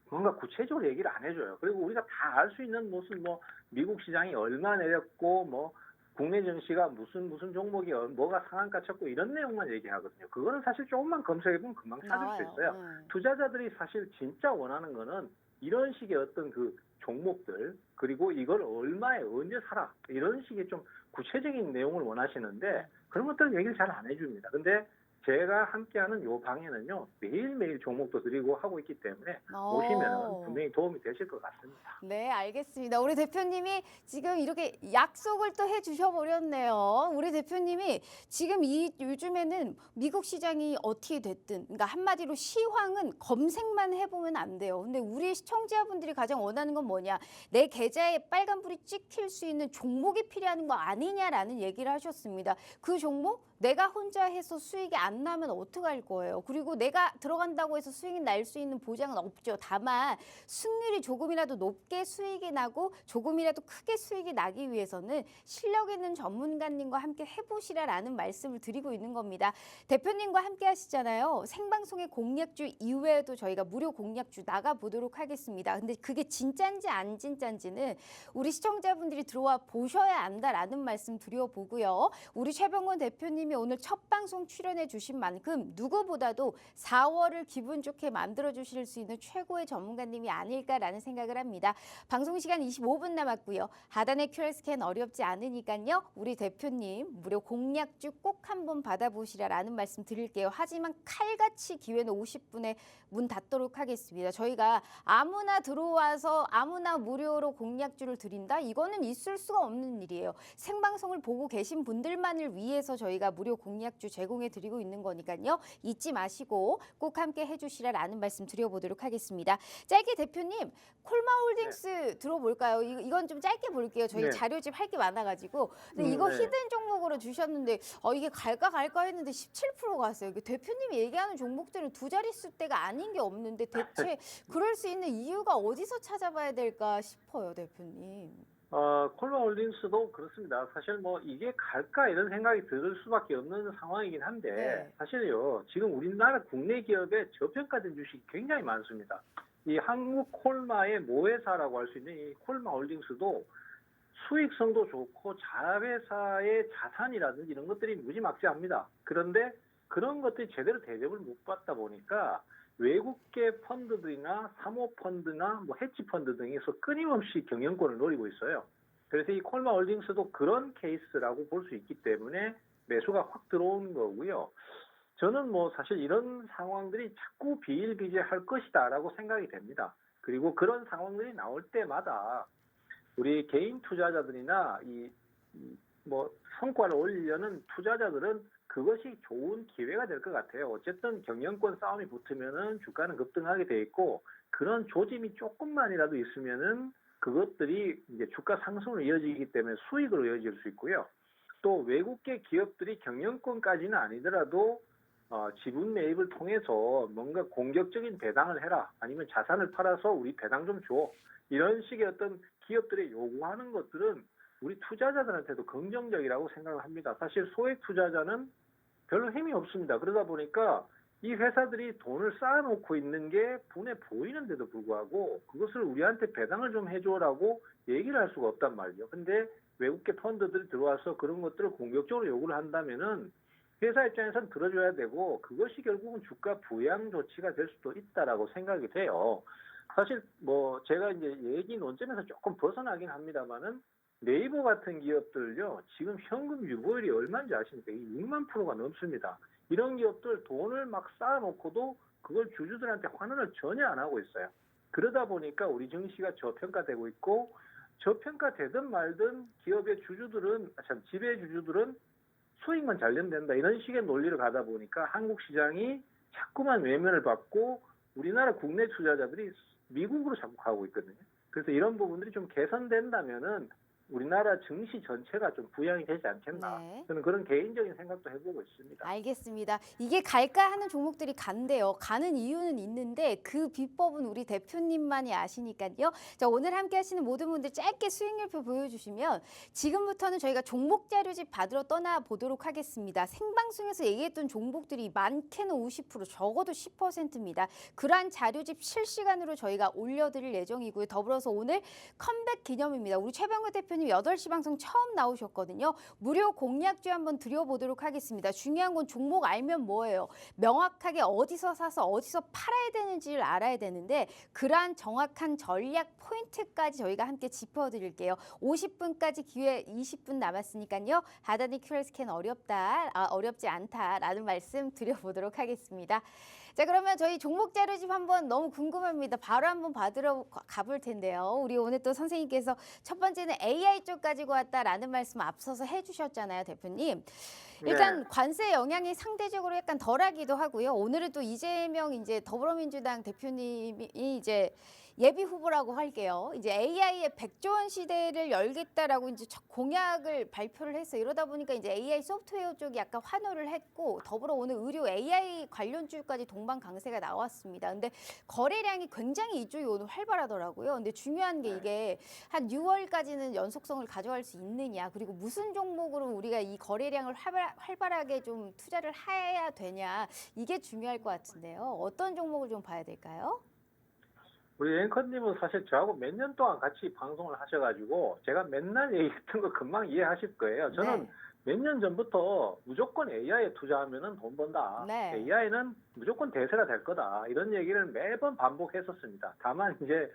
뭔가 구체적으로 얘기를 안 해줘요. 그리고 우리가 다 알 수 있는 무슨 뭐 미국 시장이 얼마 내렸고 뭐 국내 증시가 무슨 종목이 뭐가 상한가 쳤고 이런 내용만 얘기하거든요. 그거는 사실 조금만 검색해보면 금방 찾을 수 나와요. 있어요. 투자자들이 사실 진짜 원하는 거는 이런 식의 어떤 그 종목들 그리고 이걸 얼마에 언제 사라 이런 식의 좀 구체적인 내용을 원하시는데 그런 것들은 얘기를 잘 안 해줍니다. 근데 제가 함께하는 요 방에는요 매일매일 종목도 드리고 하고 있기 때문에 오시면은 분명히 도움이 되실 것 같습니다. 네, 알겠습니다. 우리 대표님이 지금 이렇게 약속을 또 해주셔 버렸네요. 우리 대표님이 지금 요즘에는 미국 시장이 어떻게 됐든, 그러니까 한마디로 시황은 검색만 해보면 안 돼요. 근데 우리 시청자분들이 가장 원하는 건 뭐냐? 내 계좌에 빨간불이 찍힐 수 있는 종목이 필요한 거 아니냐라는 얘기를 하셨습니다. 그 종목? 내가 혼자 해서 수익이 안 나면 어떡할 거예요? 그리고 내가 들어간다고 해서 수익이 날 수 있는 보장은 없죠. 다만 승률이 조금이라도 높게 수익이 나고 조금이라도 크게 수익이 나기 위해서는 실력 있는 전문가님과 함께 해보시라라는 말씀을 드리고 있는 겁니다. 대표님과 함께 하시잖아요. 생방송의 공략주 이외에도 저희가 무료 공략주 나가보도록 하겠습니다. 근데 그게 진짠지 안 진짠지는 우리 시청자분들이 들어와 보셔야 안다라는 말씀 드려보고요. 우리 최병원 대표님이 오늘 첫 방송 출연해 주신 만큼 누구보다도 4월을 기분 좋게 만들어 주실 수 있는 최고의 전문가님이 아닐까라는 생각을 합니다. 방송 시간 25분 남았고요. 하단의 QR 스캔 어렵지 않으니까요. 우리 대표님 무료 공략주 꼭 한번 받아보시라라는 말씀 드릴게요. 하지만 칼같이 기회는 50분에 문 닫도록 하겠습니다. 저희가 아무나 들어와서 아무나 무료로 공략주를 드린다? 이거는 있을 수가 없는 일이에요. 생방송을 보고 계신 분들만을 위해서 저희가 무료 공략주 제공해 드리고 있는 거니까요. 잊지 마시고 꼭 함께 해주시라라는 말씀 드려보도록 하겠습니다. 짧게 대표님, 콜마홀딩스 들어볼까요? 이건 좀 짧게 볼게요. 저희 네. 자료집 할 게 많아가지고. 근데 이거 네. 히든 종목으로 주셨는데 이게 갈까 했는데 17% 갔어요. 이게 대표님이 얘기하는 종목들은 두 자릿수대가 아닌 게 없는데 대체 그럴 수 있는 이유가 어디서 찾아봐야 될까 싶어요, 대표님. 콜마홀딩스도 그렇습니다. 사실 뭐 이게 갈까 이런 생각이 들 수밖에 없는 상황이긴 한데 네. 사실요 지금 우리나라 국내 기업에 저평가된 주식이 굉장히 많습니다. 이 한국 콜마의 모회사라고 할 수 있는 이 콜마홀딩스도 수익성도 좋고 자회사의 자산이라든지 이런 것들이 무지막지합니다. 그런데 그런 것들이 제대로 대접을 못 받다 보니까 외국계 펀드들이나 사모펀드나 뭐 헤지펀드 등에서 끊임없이 경영권을 노리고 있어요. 그래서 이 콜마홀딩스도 그런 케이스라고 볼 수 있기 때문에 매수가 확 들어오는 거고요. 저는 뭐 사실 이런 상황들이 자꾸 비일비재할 것이다라고 생각이 됩니다. 그리고 그런 상황들이 나올 때마다 우리 개인 투자자들이나 뭐 성과를 올리려는 투자자들은 그것이 좋은 기회가 될 것 같아요. 어쨌든 경영권 싸움이 붙으면은 주가는 급등하게 돼 있고 그런 조짐이 조금만이라도 있으면은 그것들이 이제 주가 상승으로 이어지기 때문에 수익으로 이어질 수 있고요. 또 외국계 기업들이 경영권까지는 아니더라도 지분 매입을 통해서 뭔가 공격적인 배당을 해라 아니면 자산을 팔아서 우리 배당 좀 줘 이런 식의 어떤 기업들이 요구하는 것들은 우리 투자자들한테도 긍정적이라고 생각을 합니다. 사실 소액 투자자는 별로 힘이 없습니다. 그러다 보니까 이 회사들이 돈을 쌓아놓고 있는 게 눈에 보이는데도 불구하고 그것을 우리한테 배당을 좀 해줘라고 얘기를 할 수가 없단 말이죠. 근데 외국계 펀드들이 들어와서 그런 것들을 공격적으로 요구를 한다면은 회사 입장에서는 들어줘야 되고 그것이 결국은 주가 부양 조치가 될 수도 있다라고 생각이 돼요. 사실 뭐 제가 이제 얘기 논점에서 조금 벗어나긴 합니다만은 네이버 같은 기업들요 지금 현금 유보율이 얼마인지 아십니까? 6만 %가 넘습니다. 이런 기업들 돈을 막 쌓아놓고도 그걸 주주들한테 환원을 전혀 안 하고 있어요. 그러다 보니까 우리 증시가 저평가되고 있고 저평가되든 말든 기업의 주주들은 지배 주주들은 수익만 잘 내면 된다 이런 식의 논리를 가다 보니까 한국 시장이 자꾸만 외면을 받고 우리나라 국내 투자자들이 미국으로 자꾸 가고 있거든요. 그래서 이런 부분들이 좀 개선된다면은 우리나라 증시 전체가 좀 부양이 되지 않겠나. 네. 저는 그런 개인적인 생각도 해보고 있습니다. 알겠습니다. 이게 갈까 하는 종목들이 간대요. 가는 이유는 있는데 그 비법은 우리 대표님만이 아시니까요. 자, 오늘 함께 하시는 모든 분들 짧게 수익률표 보여주시면 지금부터는 저희가 종목 자료집 받으러 떠나보도록 하겠습니다. 생방송에서 얘기했던 종목들이 많게는 50%, 적어도 10%입니다. 그러한 자료집 실시간으로 저희가 올려드릴 예정이고요. 더불어서 오늘 컴백 기념입니다. 우리 최병우 대표님 대표님 8시 방송 처음 나오셨거든요. 무료 공략주 한번 드려보도록 하겠습니다. 중요한 건 종목 알면 뭐예요? 명확하게 어디서 사서 어디서 팔아야 되는지를 알아야 되는데 그러한 정확한 전략 포인트까지 저희가 함께 짚어드릴게요. 50분까지 기회 20분 남았으니까요. 하단의 QR 스캔 어렵지 않다라는 말씀 드려보도록 하겠습니다. 자, 그러면 저희 종목 자료집 한번 너무 궁금합니다. 바로 한번 받으러 가볼 텐데요. 우리 오늘 또 선생님께서 첫 번째는 AI 쪽 가지고 왔다라는 말씀 앞서서 해주셨잖아요, 대표님. 일단 네. 관세 영향이 상대적으로 약간 덜하기도 하고요. 오늘은 또 이재명 이제 더불어민주당 대표님이 이제 예비 후보라고 할게요. 이제 AI의 100조 원 시대를 열겠다라고 이제 첫 공약을 발표를 했어요. 이러다 보니까 이제 AI 소프트웨어 쪽이 약간 환호를 했고 더불어 오늘 의료 AI 관련주까지 동반 강세가 나왔습니다. 근데 거래량이 굉장히 이쪽이 오늘 활발하더라고요. 근데 중요한 게 이게 한 6월까지는 연속성을 가져갈 수 있느냐, 그리고 무슨 종목으로 우리가 이 거래량을 활발하게 좀 투자를 해야 되냐, 이게 중요할 것 같은데요. 어떤 종목을 좀 봐야 될까요? 우리 앵커님은 사실 저하고 몇 년 동안 같이 방송을 하셔가지고 제가 맨날 얘기했던 거 금방 이해하실 거예요. 저는 네. 몇 년 전부터 무조건 AI에 투자하면 돈 번다. 네. AI는 무조건 대세가 될 거다. 이런 얘기를 매번 반복했었습니다. 다만 이제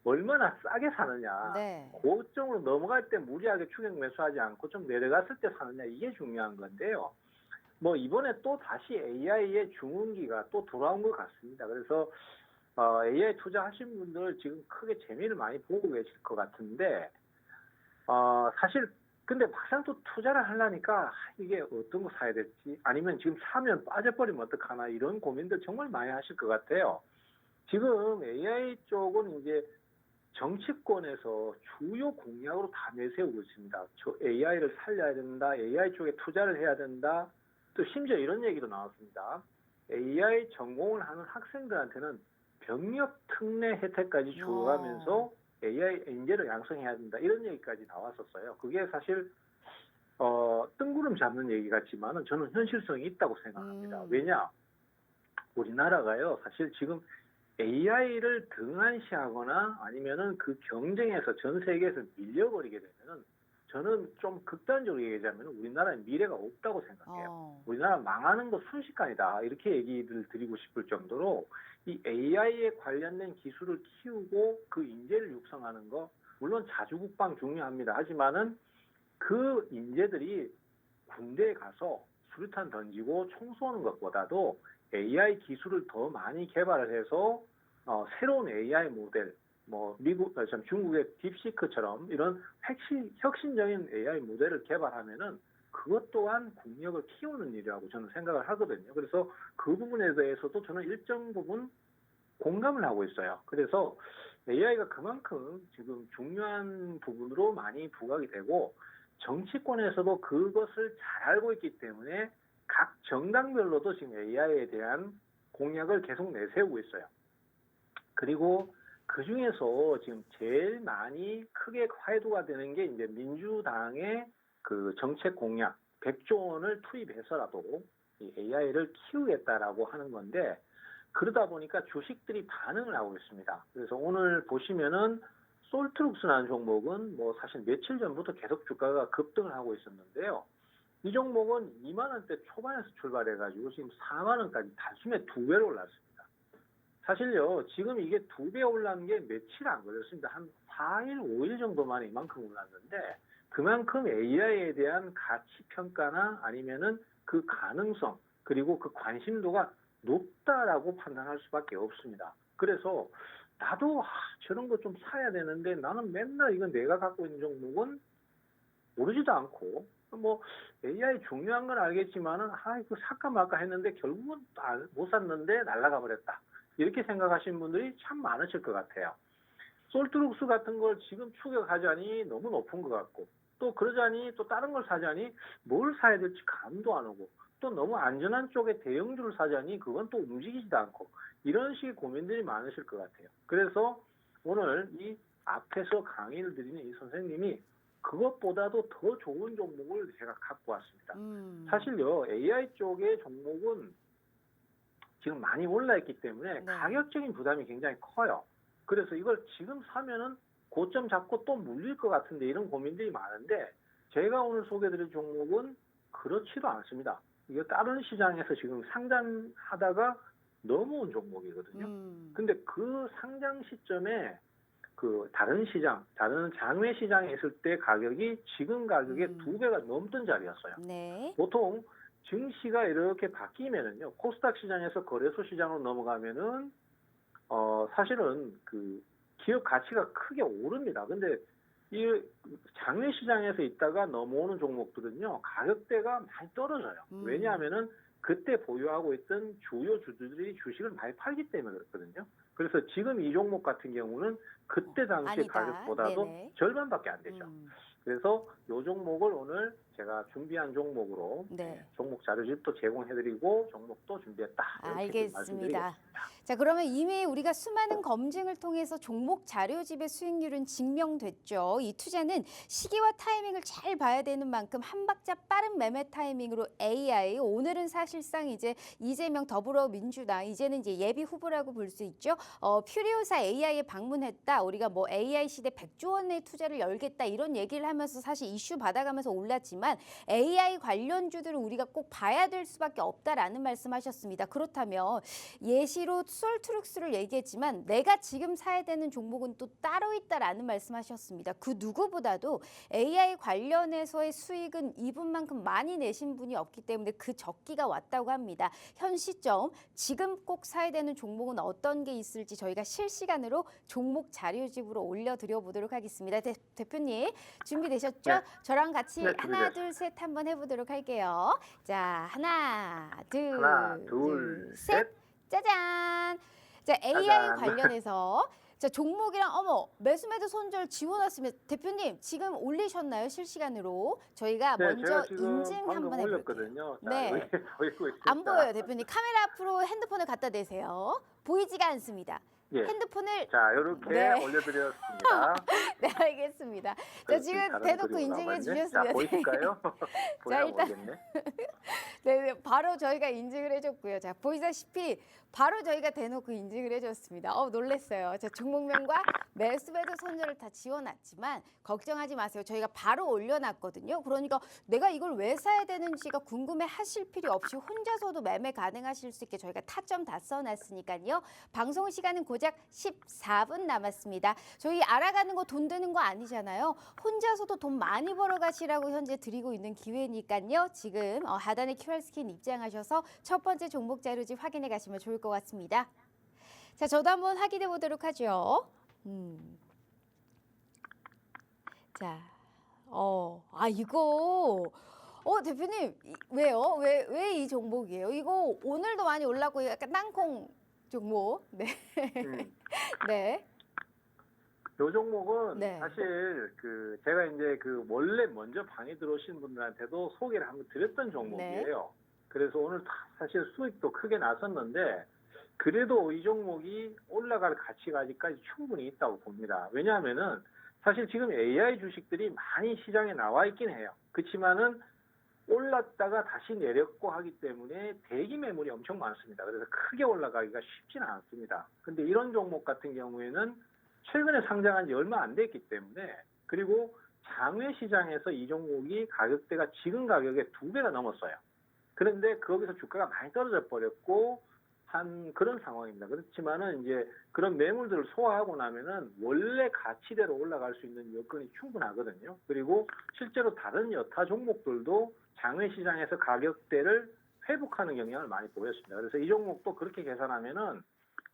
얼마나 싸게 사느냐. 네. 고점으로 넘어갈 때 무리하게 추격 매수하지 않고 좀 내려갔을 때 사느냐. 이게 중요한 건데요. 뭐 이번에 또 다시 AI의 중흥기가 또 돌아온 것 같습니다. 그래서 AI 투자하신 분들 지금 크게 재미를 많이 보고 계실 것 같은데 사실 근데 막상 또 투자를 하려니까 이게 어떤 거 사야 될지 아니면 지금 사면 빠져버리면 어떡하나 이런 고민들 정말 많이 하실 것 같아요. 지금 AI 쪽은 이제 정치권에서 주요 공약으로 다 내세우고 있습니다. AI를 살려야 된다. AI 쪽에 투자를 해야 된다. 또 심지어 이런 얘기도 나왔습니다. AI 전공을 하는 학생들한테는 병역 특례 혜택까지 주어가면서 AI 인재를 양성해야 된다. 이런 얘기까지 나왔었어요. 그게 사실 뜬구름 잡는 얘기 같지만은 저는 현실성이 있다고 생각합니다. 왜냐? 우리나라가요. 사실 지금 AI를 등한시하거나 아니면은 그 경쟁에서 전 세계에서 밀려버리게 되면은 저는 좀 극단적으로 얘기하자면 우리나라의 미래가 없다고 생각해요. 우리나라 망하는 거 순식간이다. 이렇게 얘기를 드리고 싶을 정도로 이 AI에 관련된 기술을 키우고 그 인재를 육성하는 거 물론 자주국방 중요합니다. 하지만은 그 인재들이 군대에 가서 수류탄 던지고 총 쏘는 것보다도 AI 기술을 더 많이 개발을 해서 새로운 AI 모델 뭐 중국의 딥시크처럼 이런 혁신적인 AI 모델을 개발하면은 그것 또한 국력을 키우는 일이라고 저는 생각을 하거든요. 그래서 그 부분에 대해서도 저는 일정 부분 공감을 하고 있어요. 그래서 AI가 그만큼 지금 중요한 부분으로 많이 부각이 되고 정치권에서도 그것을 잘 알고 있기 때문에 각 정당별로도 지금 AI에 대한 공약을 계속 내세우고 있어요. 그리고 그 중에서 지금 제일 많이 크게 화두가 되는 게 이제 민주당의 그 정책 공약 100조 원을 투입해서라도 이 AI를 키우겠다라고 하는 건데 그러다 보니까 주식들이 반응을 하고 있습니다. 그래서 오늘 보시면은 솔트룩스라는 종목은 뭐 사실 며칠 전부터 계속 주가가 급등을 하고 있었는데요. 이 종목은 2만 원대 초반에서 출발해가지고 지금 4만 원까지 단숨에 2배로 올랐습니다. 사실요, 지금 이게 2배 올라는 게 며칠 안 걸렸습니다. 한 4일, 5일 정도 만에 이만큼 올랐는데 그만큼 AI에 대한 가치 평가나 아니면은 그 가능성 그리고 그 관심도가 높다라고 판단할 수밖에 없습니다. 그래서 나도 저런 거 좀 사야 되는데 나는 맨날 이건 내가 갖고 있는 종목은 오르지도 않고 뭐 AI 중요한 건 알겠지만은 이거 살까 말까 했는데 결국은 못 샀는데 날아가 버렸다. 이렇게 생각하시는 분들이 참 많으실 것 같아요. 솔트룩스 같은 걸 지금 추격하자니 너무 높은 것 같고 또 그러자니 또 다른 걸 사자니 뭘 사야 될지 감도 안 오고 또 너무 안전한 쪽에 대형주를 사자니 그건 또 움직이지도 않고 이런 식의 고민들이 많으실 것 같아요. 그래서 오늘 이 앞에서 강의를 드리는 이 선생님이 그것보다도 더 좋은 종목을 제가 갖고 왔습니다. 사실요, AI 쪽의 종목은 지금 많이 올라있기 때문에 가격적인 부담이 굉장히 커요. 그래서 이걸 지금 사면은 고점 잡고 또 물릴 것 같은데 이런 고민들이 많은데 제가 오늘 소개드릴 종목은 그렇지도 않습니다. 이거 다른 시장에서 지금 상장하다가 넘어온 종목이거든요. 근데 그 상장 시점에 그 다른 시장, 다른 장외 시장에 있을 때 가격이 지금 가격의 2배가 넘던 자리였어요. 네. 보통 증시가 이렇게 바뀌면은요, 코스닥 시장에서 거래소 시장으로 넘어가면은 사실은 그 기업 가치가 크게 오릅니다. 근데 이 장외 시장에서 있다가 넘어오는 종목들은요, 가격대가 많이 떨어져요. 왜냐하면은 그때 보유하고 있던 주요 주주들이 주식을 많이 팔기 때문에 그렇거든요. 그래서 지금 이 종목 같은 경우는 그때 당시 아니다. 가격보다도 네네. 절반밖에 안 되죠. 그래서 이 종목을 오늘 제가 준비한 종목으로 네. 종목 자료집도 제공해드리고 종목도 준비했다. 이렇게 좀 말씀드리겠습니다. 알겠습니다. 자, 그러면 이미 우리가 수많은 검증을 통해서 종목 자료집의 수익률은 증명됐죠. 이 투자는 시기와 타이밍을 잘 봐야 되는 만큼 한 박자 빠른 매매 타이밍으로 AI, 오늘은 사실상 이제 이재명 더불어민주당, 이제는 이제 예비 후보라고 볼 수 있죠. 퓨리오사 AI에 방문했다. 우리가 뭐 AI 시대 100조 원의 투자를 열겠다 이런 얘기를 하면서 사실 이슈 받아가면서 올랐지만 AI 관련주들은 우리가 꼭 봐야 될 수밖에 없다라는 말씀하셨습니다. 그렇다면 예시로 솔트룩스를 얘기했지만 내가 지금 사야 되는 종목은 또 따로 있다라는 말씀하셨습니다. 그 누구보다도 AI 관련해서의 수익은 이분만큼 많이 내신 분이 없기 때문에 그 적기가 왔다고 합니다. 현 시점 지금 꼭 사야 되는 종목은 어떤 게 있을지 저희가 실시간으로 종목 자료집으로 올려드려 보도록 하겠습니다. 대표님 준비되셨죠? 네. 저랑 같이 네, 하나 둘 셋 한번 해보도록 할게요. 자, 하나 둘, 셋. 셋. 짜잔. 자, AI 짜잔. 관련해서 자, 종목이랑 매수매도 손절 지워놨으면 대표님 지금 올리셨나요? 실시간으로. 저희가 네, 먼저 제가 지금 인증 방금 한번 해볼게요. 올렸거든요. 자, 네. 여기 보이고 있습니다. 안 보여요, 대표님. 카메라 앞으로 핸드폰을 갖다 대세요. 보이지가 않습니다. 예. 핸드폰을 자, 이렇게 네. 올려드렸습니다. 네, 알겠습니다. 자, 지금 다른 대놓고 그림으로 인증해 남아있네. 주셨습니다. 자, 보이실까요? 보이나 일단 모르겠네. 네, 바로 저희가 인증을 해줬고요. 자, 보이다시피 바로 저희가 대놓고 인증을 해줬습니다. 놀랬어요. 자, 종목명과 매수매도 손절을 다 지워놨지만 걱정하지 마세요. 저희가 바로 올려놨거든요. 그러니까 내가 이걸 왜 사야 되는지가 궁금해하실 필요 없이 혼자서도 매매 가능하실 수 있게 저희가 타점 다 써놨으니까요. 방송 시간은 고작 14분 남았습니다. 저희 알아가는 거 돈 드는 거 아니잖아요. 혼자서도 돈 많이 벌어가시라고 현재 드리고 있는 기회니까요. 지금 하단에 QR 스캔 입장하셔서 첫 번째 종목 자료집 확인해 가시면 좋을 것 같습니다. 자, 저도 한번 확인해 보도록 하죠. 자, 이거 대표님 왜요? 왜 이 종목이에요? 이거 오늘도 많이 올랐고 약간 땅콩 종목. 네. 네. 이 종목은 네. 사실 제가 이제 원래 먼저 방에 들어오신 분들한테도 소개를 한번 드렸던 종목이에요. 그래서 오늘 사실 수익도 크게 났었는데 그래도 이 종목이 올라갈 가치가 아직까지 충분히 있다고 봅니다. 왜냐하면은 사실 지금 AI 주식들이 많이 시장에 나와 있긴 해요. 그렇지만은 올랐다가 다시 내렸고 하기 때문에 대기 매물이 엄청 많습니다. 그래서 크게 올라가기가 쉽지는 않습니다. 근데 이런 종목 같은 경우에는 최근에 상장한 지 얼마 안 됐기 때문에 그리고 장외 시장에서 이 종목이 가격대가 지금 가격의 2배가 넘었어요. 그런데 거기서 주가가 많이 떨어져 버렸고 한 그런 상황입니다. 그렇지만은 이제 그런 매물들을 소화하고 나면은 원래 가치대로 올라갈 수 있는 여건이 충분하거든요. 그리고 실제로 다른 여타 종목들도 장외 시장에서 가격대를 회복하는 경향을 많이 보였습니다. 그래서 이 종목도 그렇게 계산하면은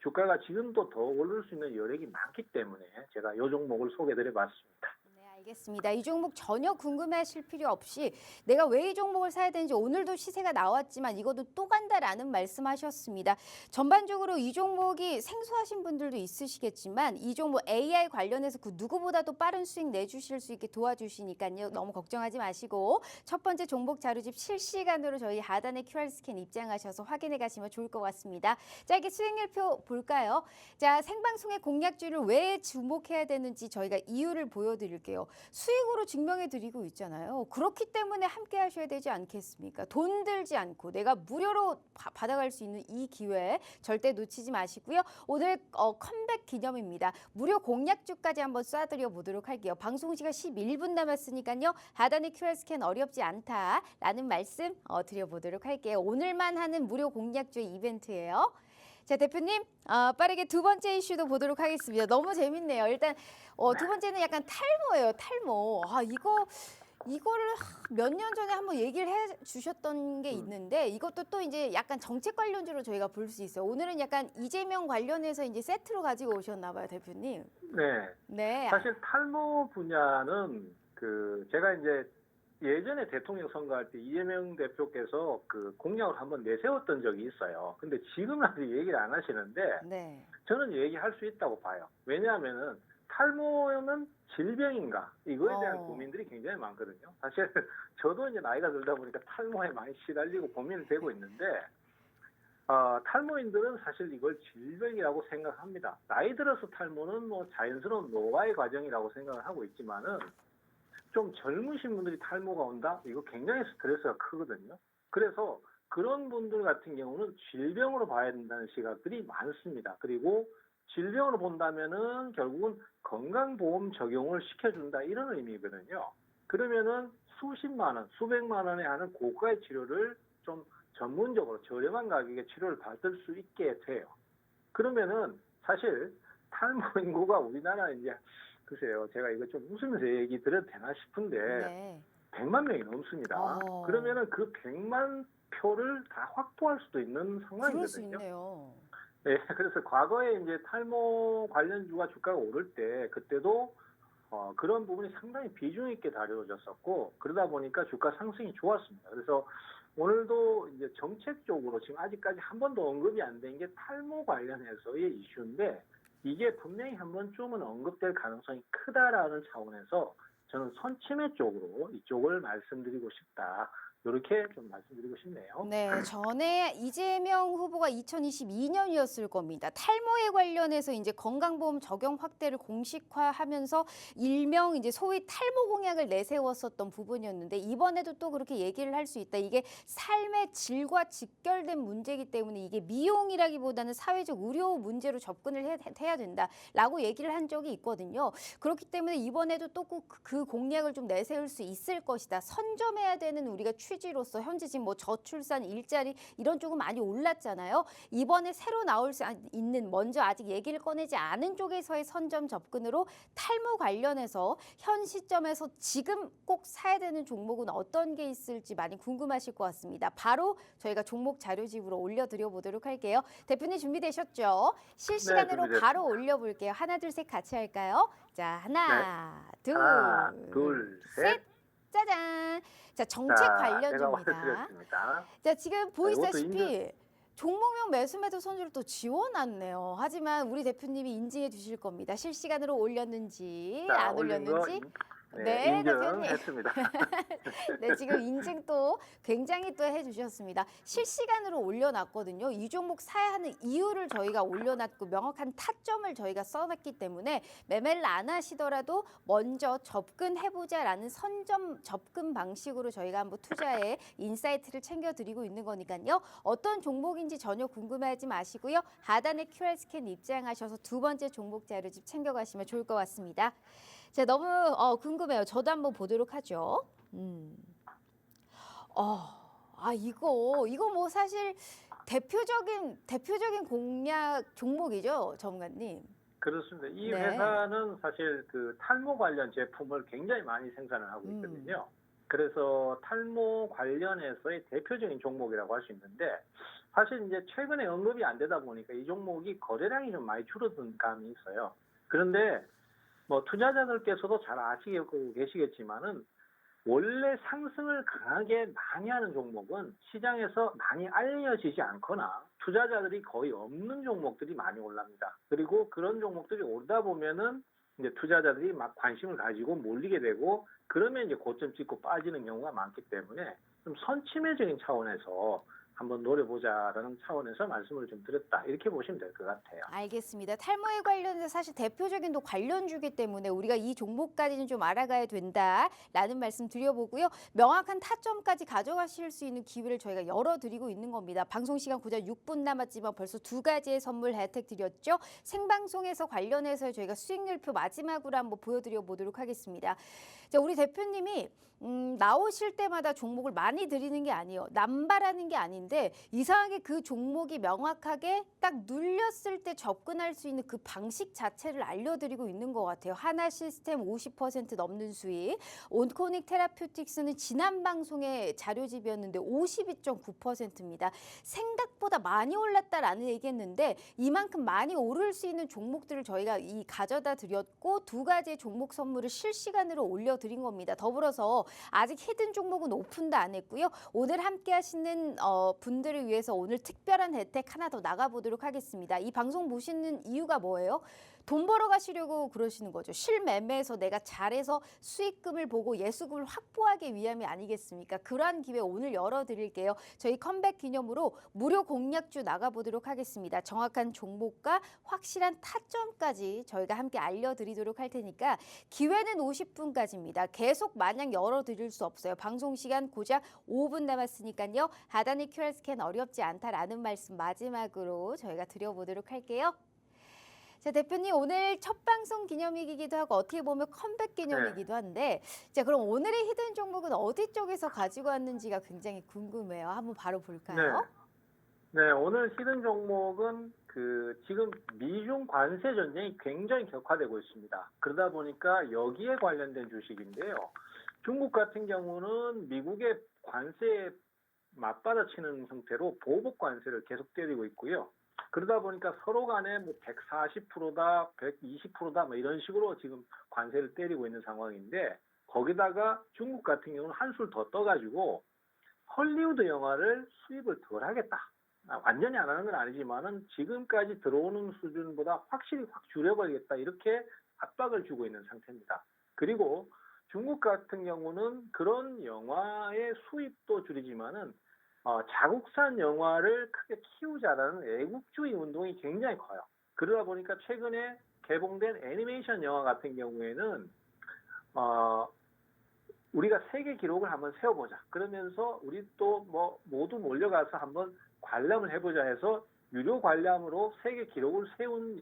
주가가 지금도 더 오를 수 있는 여력이 많기 때문에 제가 이 종목을 소개드려 봤습니다. 알겠습니다. 이 종목 전혀 궁금해하실 필요 없이 내가 왜 이 종목을 사야 되는지 오늘도 시세가 나왔지만 이것도 또 간다라는 말씀하셨습니다. 전반적으로 이 종목이 생소하신 분들도 있으시겠지만 이 종목 AI 관련해서 그 누구보다도 빠른 수익 내주실 수 있게 도와주시니까요. 너무 걱정하지 마시고 첫 번째 종목 자료집 실시간으로 저희 하단에 QR 스캔 입장하셔서 확인해 가시면 좋을 것 같습니다. 자, 이렇게 수익률표 볼까요? 자, 생방송의 공략주를 왜 주목해야 되는지 저희가 이유를 보여드릴게요. 수익으로 증명해 드리고 있잖아요. 그렇기 때문에 함께 하셔야 되지 않겠습니까? 돈 들지 않고 내가 무료로 받아갈 수 있는 이 기회 절대 놓치지 마시고요. 오늘 컴백 기념입니다. 무료 공약주까지 한번 쏴드려 보도록 할게요. 방송 시간 11분 남았으니까요. 하단의 QR 스캔 어렵지 않다라는 말씀 드려보도록 할게요. 오늘만 하는 무료 공약주의 이벤트예요. 자, 대표님, 빠르게 두 번째 이슈도 보도록 하겠습니다. 너무 재밌네요. 일단 두 번째는 약간 탈모예요. 탈모. 이거를 몇 년 전에 한번 얘기를 해 주셨던 게 있는데 이것도 또 이제 약간 정책 관련주로 저희가 볼 수 있어요. 오늘은 약간 이재명 관련해서 이제 세트로 가지고 오셨나 봐요, 대표님. 네. 네. 사실 탈모 분야는 제가 이제 예전에 대통령 선거할 때 이재명 대표께서 그 공약을 한번 내세웠던 적이 있어요. 근데 지금은 아직 얘기를 안 하시는데 네. 저는 얘기할 수 있다고 봐요. 왜냐하면은 탈모는 질병인가 이거에 대한 고민들이 굉장히 많거든요. 사실 저도 이제 나이가 들다 보니까 탈모에 많이 시달리고 고민이 되고 있는데 탈모인들은 사실 이걸 질병이라고 생각합니다. 나이 들어서 탈모는 뭐 자연스러운 노화의 과정이라고 생각을 하고 있지만은 좀 젊으신 분들이 탈모가 온다? 이거 굉장히 스트레스가 크거든요. 그래서 그런 분들 같은 경우는 질병으로 봐야 된다는 시각들이 많습니다. 그리고 질병으로 본다면은 결국은 건강보험 적용을 시켜준다 이런 의미거든요. 그러면은 수십만 원, 수백만 원에 하는 고가의 치료를 좀 전문적으로 저렴한 가격에 치료를 받을 수 있게 돼요. 그러면은 사실 탈모 인구가 우리나라 이제 글쎄요, 제가 이거 좀 웃으면서 얘기 드려도 되나 싶은데 네. 100만 명이 넘습니다. 그러면은 그 100만 표를 다 확보할 수도 있는 상황이거든요. 그럴 수 있네요. 네, 그래서 과거에 이제 탈모 관련주가 주가가 오를 때 그때도 그런 부분이 상당히 비중 있게 다뤄졌었고 그러다 보니까 주가 상승이 좋았습니다. 그래서 오늘도 이제 정책적으로 지금 아직까지 한 번도 언급이 안 된 게 탈모 관련해서의 이슈인데 이게 분명히 한 번쯤은 언급될 가능성이 크다라는 차원에서 저는 선침해 쪽으로 이쪽을 말씀드리고 싶다. 이렇게 좀 말씀드리고 싶네요. 네, 전에 이재명 후보가 2022년이었을 겁니다. 탈모에 관련해서 이제 건강보험 적용 확대를 공식화하면서 일명 이제 소위 탈모 공약을 내세웠었던 부분이었는데 이번에도 또 그렇게 얘기를 할 수 있다. 이게 삶의 질과 직결된 문제이기 때문에 이게 미용이라기보다는 사회적 의료 문제로 접근을 해야 된다라고 얘기를 한 적이 있거든요. 그렇기 때문에 이번에도 또 그 공약을 좀 내세울 수 있을 것이다. 선점해야 되는 우리가 취지로서 현재 지금 뭐 저출산 일자리 이런 쪽은 많이 올랐잖아요. 이번에 새로 나올 수 있는 먼저 아직 얘기를 꺼내지 않은 쪽에서의 선점 접근으로 탈모 관련해서 현 시점에서 지금 꼭 사야 되는 종목은 어떤 게 있을지 많이 궁금하실 것 같습니다. 바로 저희가 종목 자료집으로 올려드려 보도록 할게요. 대표님 준비되셨죠? 실시간으로 네, 바로 올려볼게요. 하나, 둘, 셋 같이 할까요? 자, 하나, 네. 둘, 셋. 짜잔. 자, 정책 제가 관련주입니다. 올려드렸습니다. 자, 지금 보이시다시피 이것도 종목명 매수매도 선수를 또 지워놨네요. 하지만 우리 대표님이 인증해 주실 겁니다. 실시간으로 올렸는지 자, 안 올린 거 올렸는지. 네, 대표님. 인증했습니다. 네, 지금 인증 또 굉장히 또 해주셨습니다. 실시간으로 올려놨거든요. 이 종목 사야 하는 이유를 저희가 올려놨고 명확한 타점을 저희가 써놨기 때문에 매매를 안 하시더라도 먼저 접근해보자라는 선점 접근 방식으로 저희가 한번 투자에 인사이트를 챙겨드리고 있는 거니까요. 어떤 종목인지 전혀 궁금해하지 마시고요. 하단에 QR 스캔 입장하셔서 두 번째 종목 자료집 챙겨가시면 좋을 것 같습니다. 자, 너무 궁금해요. 저도 한번 보도록 하죠. 이거 뭐 사실 대표적인 공략 종목이죠, 전문가님. 그렇습니다. 이 네. 회사는 사실 그 탈모 관련 제품을 굉장히 많이 생산을 하고 있거든요. 그래서 탈모 관련해서의 대표적인 종목이라고 할 수 있는데 사실 이제 최근에 언급이 안 되다 보니까 이 종목이 거래량이 좀 많이 줄어든 감이 있어요. 그런데 뭐 투자자들께서도 잘 아시고 계시겠지만은 원래 상승을 강하게 많이 하는 종목은 시장에서 많이 알려지지 않거나 투자자들이 거의 없는 종목들이 많이 올랍니다. 그리고 그런 종목들이 오르다 보면은 이제 투자자들이 막 관심을 가지고 몰리게 되고 그러면 이제 고점 찍고 빠지는 경우가 많기 때문에 좀 선침해적인 차원에서 한번 노려보자라는 차원에서 말씀을 좀 드렸다. 이렇게 보시면 될 것 같아요. 알겠습니다. 탈모에 관련해서 사실 대표적인 또 관련주기 때문에 우리가 이 종목까지는 좀 알아가야 된다라는 말씀 드려보고요. 명확한 타점까지 가져가실 수 있는 기회를 저희가 열어드리고 있는 겁니다. 방송 시간 고작 6분 남았지만 벌써 2가지의 선물 혜택 드렸죠. 생방송에서 관련해서 저희가 수익률표 마지막으로 한번 보여드려 보도록 하겠습니다. 자, 우리 대표님이 나오실 때마다 종목을 많이 드리는 게 아니에요. 남발하는 게 아닌데 이상하게 그 종목이 명확하게 딱 눌렸을 때 접근할 수 있는 그 방식 자체를 알려드리고 있는 것 같아요. 하나 시스템 50% 넘는 수익, 온코닉 테라퓨틱스는 지난 방송의 자료집이었는데 52.9%입니다. 생각보다 많이 올랐다라는 얘기했는데 이만큼 많이 오를 수 있는 종목들을 저희가 가져다 드렸고 2가지의 종목 선물을 실시간으로 올려드린 겁니다. 더불어서 아직 히든 종목은 오픈도 안 했고요. 오늘 함께 하시는 분들을 위해서 오늘 특별한 혜택 하나 더 나가보도록 하겠습니다. 이 방송 보시는 이유가 뭐예요? 돈 벌어 가시려고 그러시는 거죠. 실매매에서 내가 잘해서 수익금을 보고 예수금을 확보하기 위함이 아니겠습니까? 그러한 기회 오늘 열어드릴게요. 저희 컴백 기념으로 무료 공략주 나가보도록 하겠습니다. 정확한 종목과 확실한 타점까지 저희가 함께 알려드리도록 할 테니까 기회는 50분까지입니다. 계속 마냥 열어드릴 수 없어요. 방송 시간 고작 5분 남았으니까요. 하단의 QR 스캔 어렵지 않다라는 말씀 마지막으로 저희가 드려보도록 할게요. 자, 대표님 오늘 첫 방송 기념이기도 하고 어떻게 보면 컴백 기념이기도 한데 자, 그럼 오늘의 히든 종목은 어디 쪽에서 가지고 왔는지가 굉장히 궁금해요. 한번 바로 볼까요? 네, 오늘 히든 종목은 지금 미중 관세 전쟁이 굉장히 격화되고 있습니다. 그러다 보니까 여기에 관련된 주식인데요. 중국 같은 경우는 미국의 관세에 맞받아치는 형태로 보복 관세를 계속 때리고 있고요. 그러다 보니까 서로 간에 뭐 140%다, 120%다 뭐 이런 식으로 지금 관세를 때리고 있는 상황인데 거기다가 중국 같은 경우는 한술 더 떠가지고 헐리우드 영화를 수입을 덜 하겠다. 완전히 안 하는 건 아니지만은 지금까지 들어오는 수준보다 확실히 확 줄여버리겠다. 이렇게 압박을 주고 있는 상태입니다. 그리고 중국 같은 경우는 그런 영화의 수입도 줄이지만은 자국산 영화를 크게 키우자라는 애국주의 운동이 굉장히 커요. 그러다 보니까 최근에 개봉된 애니메이션 영화 같은 경우에는 우리가 세계 기록을 한번 세워보자. 그러면서 우리 또 뭐 모두 몰려가서 한번 관람을 해보자 해서 유료 관람으로 세계 기록을 세운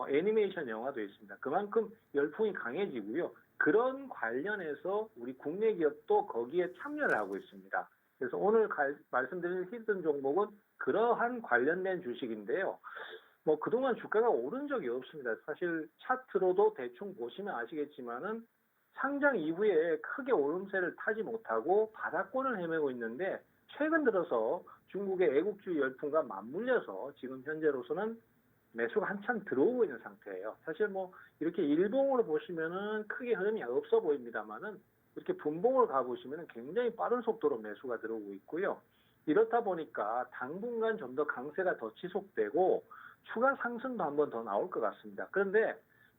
애니메이션 영화도 있습니다. 그만큼 열풍이 강해지고요. 그런 관련해서 우리 국내 기업도 거기에 참여를 하고 있습니다. 그래서 오늘 말씀드린 히든 종목은 그러한 관련된 주식인데요. 뭐 그동안 주가가 오른 적이 없습니다. 사실 차트로도 대충 보시면 아시겠지만은 상장 이후에 크게 오름세를 타지 못하고 바닥권을 헤매고 있는데 최근 들어서 중국의 애국주의 열풍과 맞물려서 지금 현재로서는 매수가 한참 들어오고 있는 상태예요. 사실 뭐 이렇게 일봉으로 보시면은 크게 흐름이 없어 보입니다만은 이렇게 분봉을 가보시면 굉장히 빠른 속도로 매수가 들어오고 있고요. 이렇다 보니까 당분간 좀 더 강세가 더 지속되고 추가 상승도 한 번 더 나올 것 같습니다. 그런데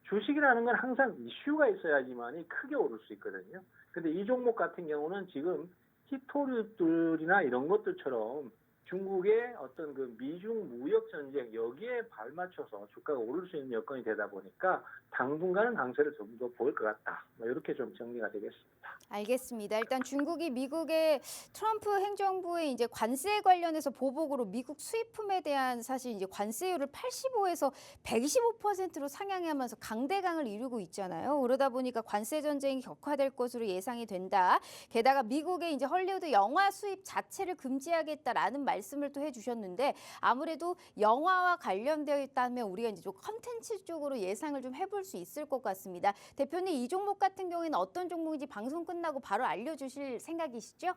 주식이라는 건 항상 이슈가 있어야지만이 크게 오를 수 있거든요. 근데 이 종목 같은 경우는 지금 히토류들이나 이런 것들처럼 중국의 어떤 그 미중 무역 전쟁 여기에 발맞춰서 주가가 오를 수 있는 여건이 되다 보니까 당분간은 강세를 좀 더 보일 것 같다. 뭐 이렇게 좀 정리가 되겠습니다. 알겠습니다. 일단 중국이 미국의 트럼프 행정부의 이제 관세 관련해서 보복으로 미국 수입품에 대한 사실 이제 관세율을 85에서 125%로 상향하면서 강대강을 이루고 있잖아요. 그러다 보니까 관세 전쟁이 격화될 것으로 예상이 된다. 게다가 미국의 이제 헐리우드 영화 수입 자체를 금지하겠다라는 말씀을 또 해주셨는데 아무래도 영화와 관련되어 있다면 우리가 이제 좀 컨텐츠 쪽으로 예상을 좀 해볼 수 있을 것 같습니다. 대표님 이 종목 같은 경우에는 어떤 종목인지 방송 끝나고 바로 알려주실 생각이시죠?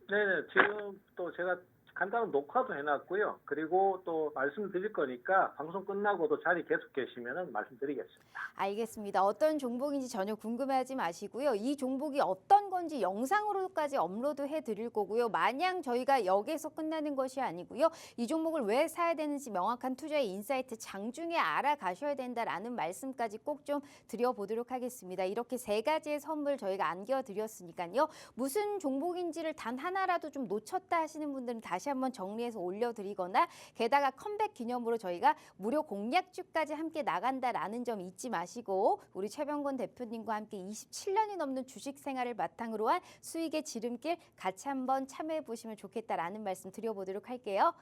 네, 지금 또 제가 간단한 녹화도 해놨고요. 그리고 또 말씀드릴 거니까 방송 끝나고도 자리 계속 계시면 말씀드리겠습니다. 알겠습니다. 어떤 종목인지 전혀 궁금해하지 마시고요. 이 종목이 어떤 건지 영상으로까지 업로드해 드릴 거고요. 마냥 저희가 여기서 끝나는 것이 아니고요. 이 종목을 왜 사야 되는지 명확한 투자의 인사이트 장중에 알아가셔야 된다라는 말씀까지 꼭 좀 드려보도록 하겠습니다. 이렇게 3가지의 선물 저희가 안겨드렸으니까요. 무슨 종목인지를 단 하나라도 좀 놓쳤다 하시는 분들은 다시 다시 한번 정리해서 올려드리거나 게다가 컴백 기념으로 저희가 무료 공략주까지 함께 나간다라는 점 잊지 마시고 우리 최병곤 대표님과 함께 27년이 넘는 주식 생활을 바탕으로 한 수익의 지름길 같이 한번 참여해 보시면 좋겠다라는 말씀 드려보도록 할게요.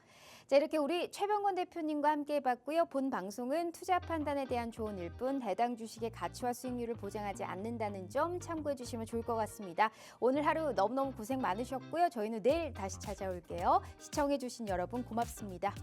자, 이렇게 우리 최병곤 대표님과 함께 해봤고요. 본 방송은 투자 판단에 대한 조언일 뿐 해당 주식의 가치와 수익률을 보장하지 않는다는 점 참고해 주시면 좋을 것 같습니다. 오늘 하루 너무너무 고생 많으셨고요. 저희는 내일 다시 찾아올게요. 시청해 주신 여러분 고맙습니다.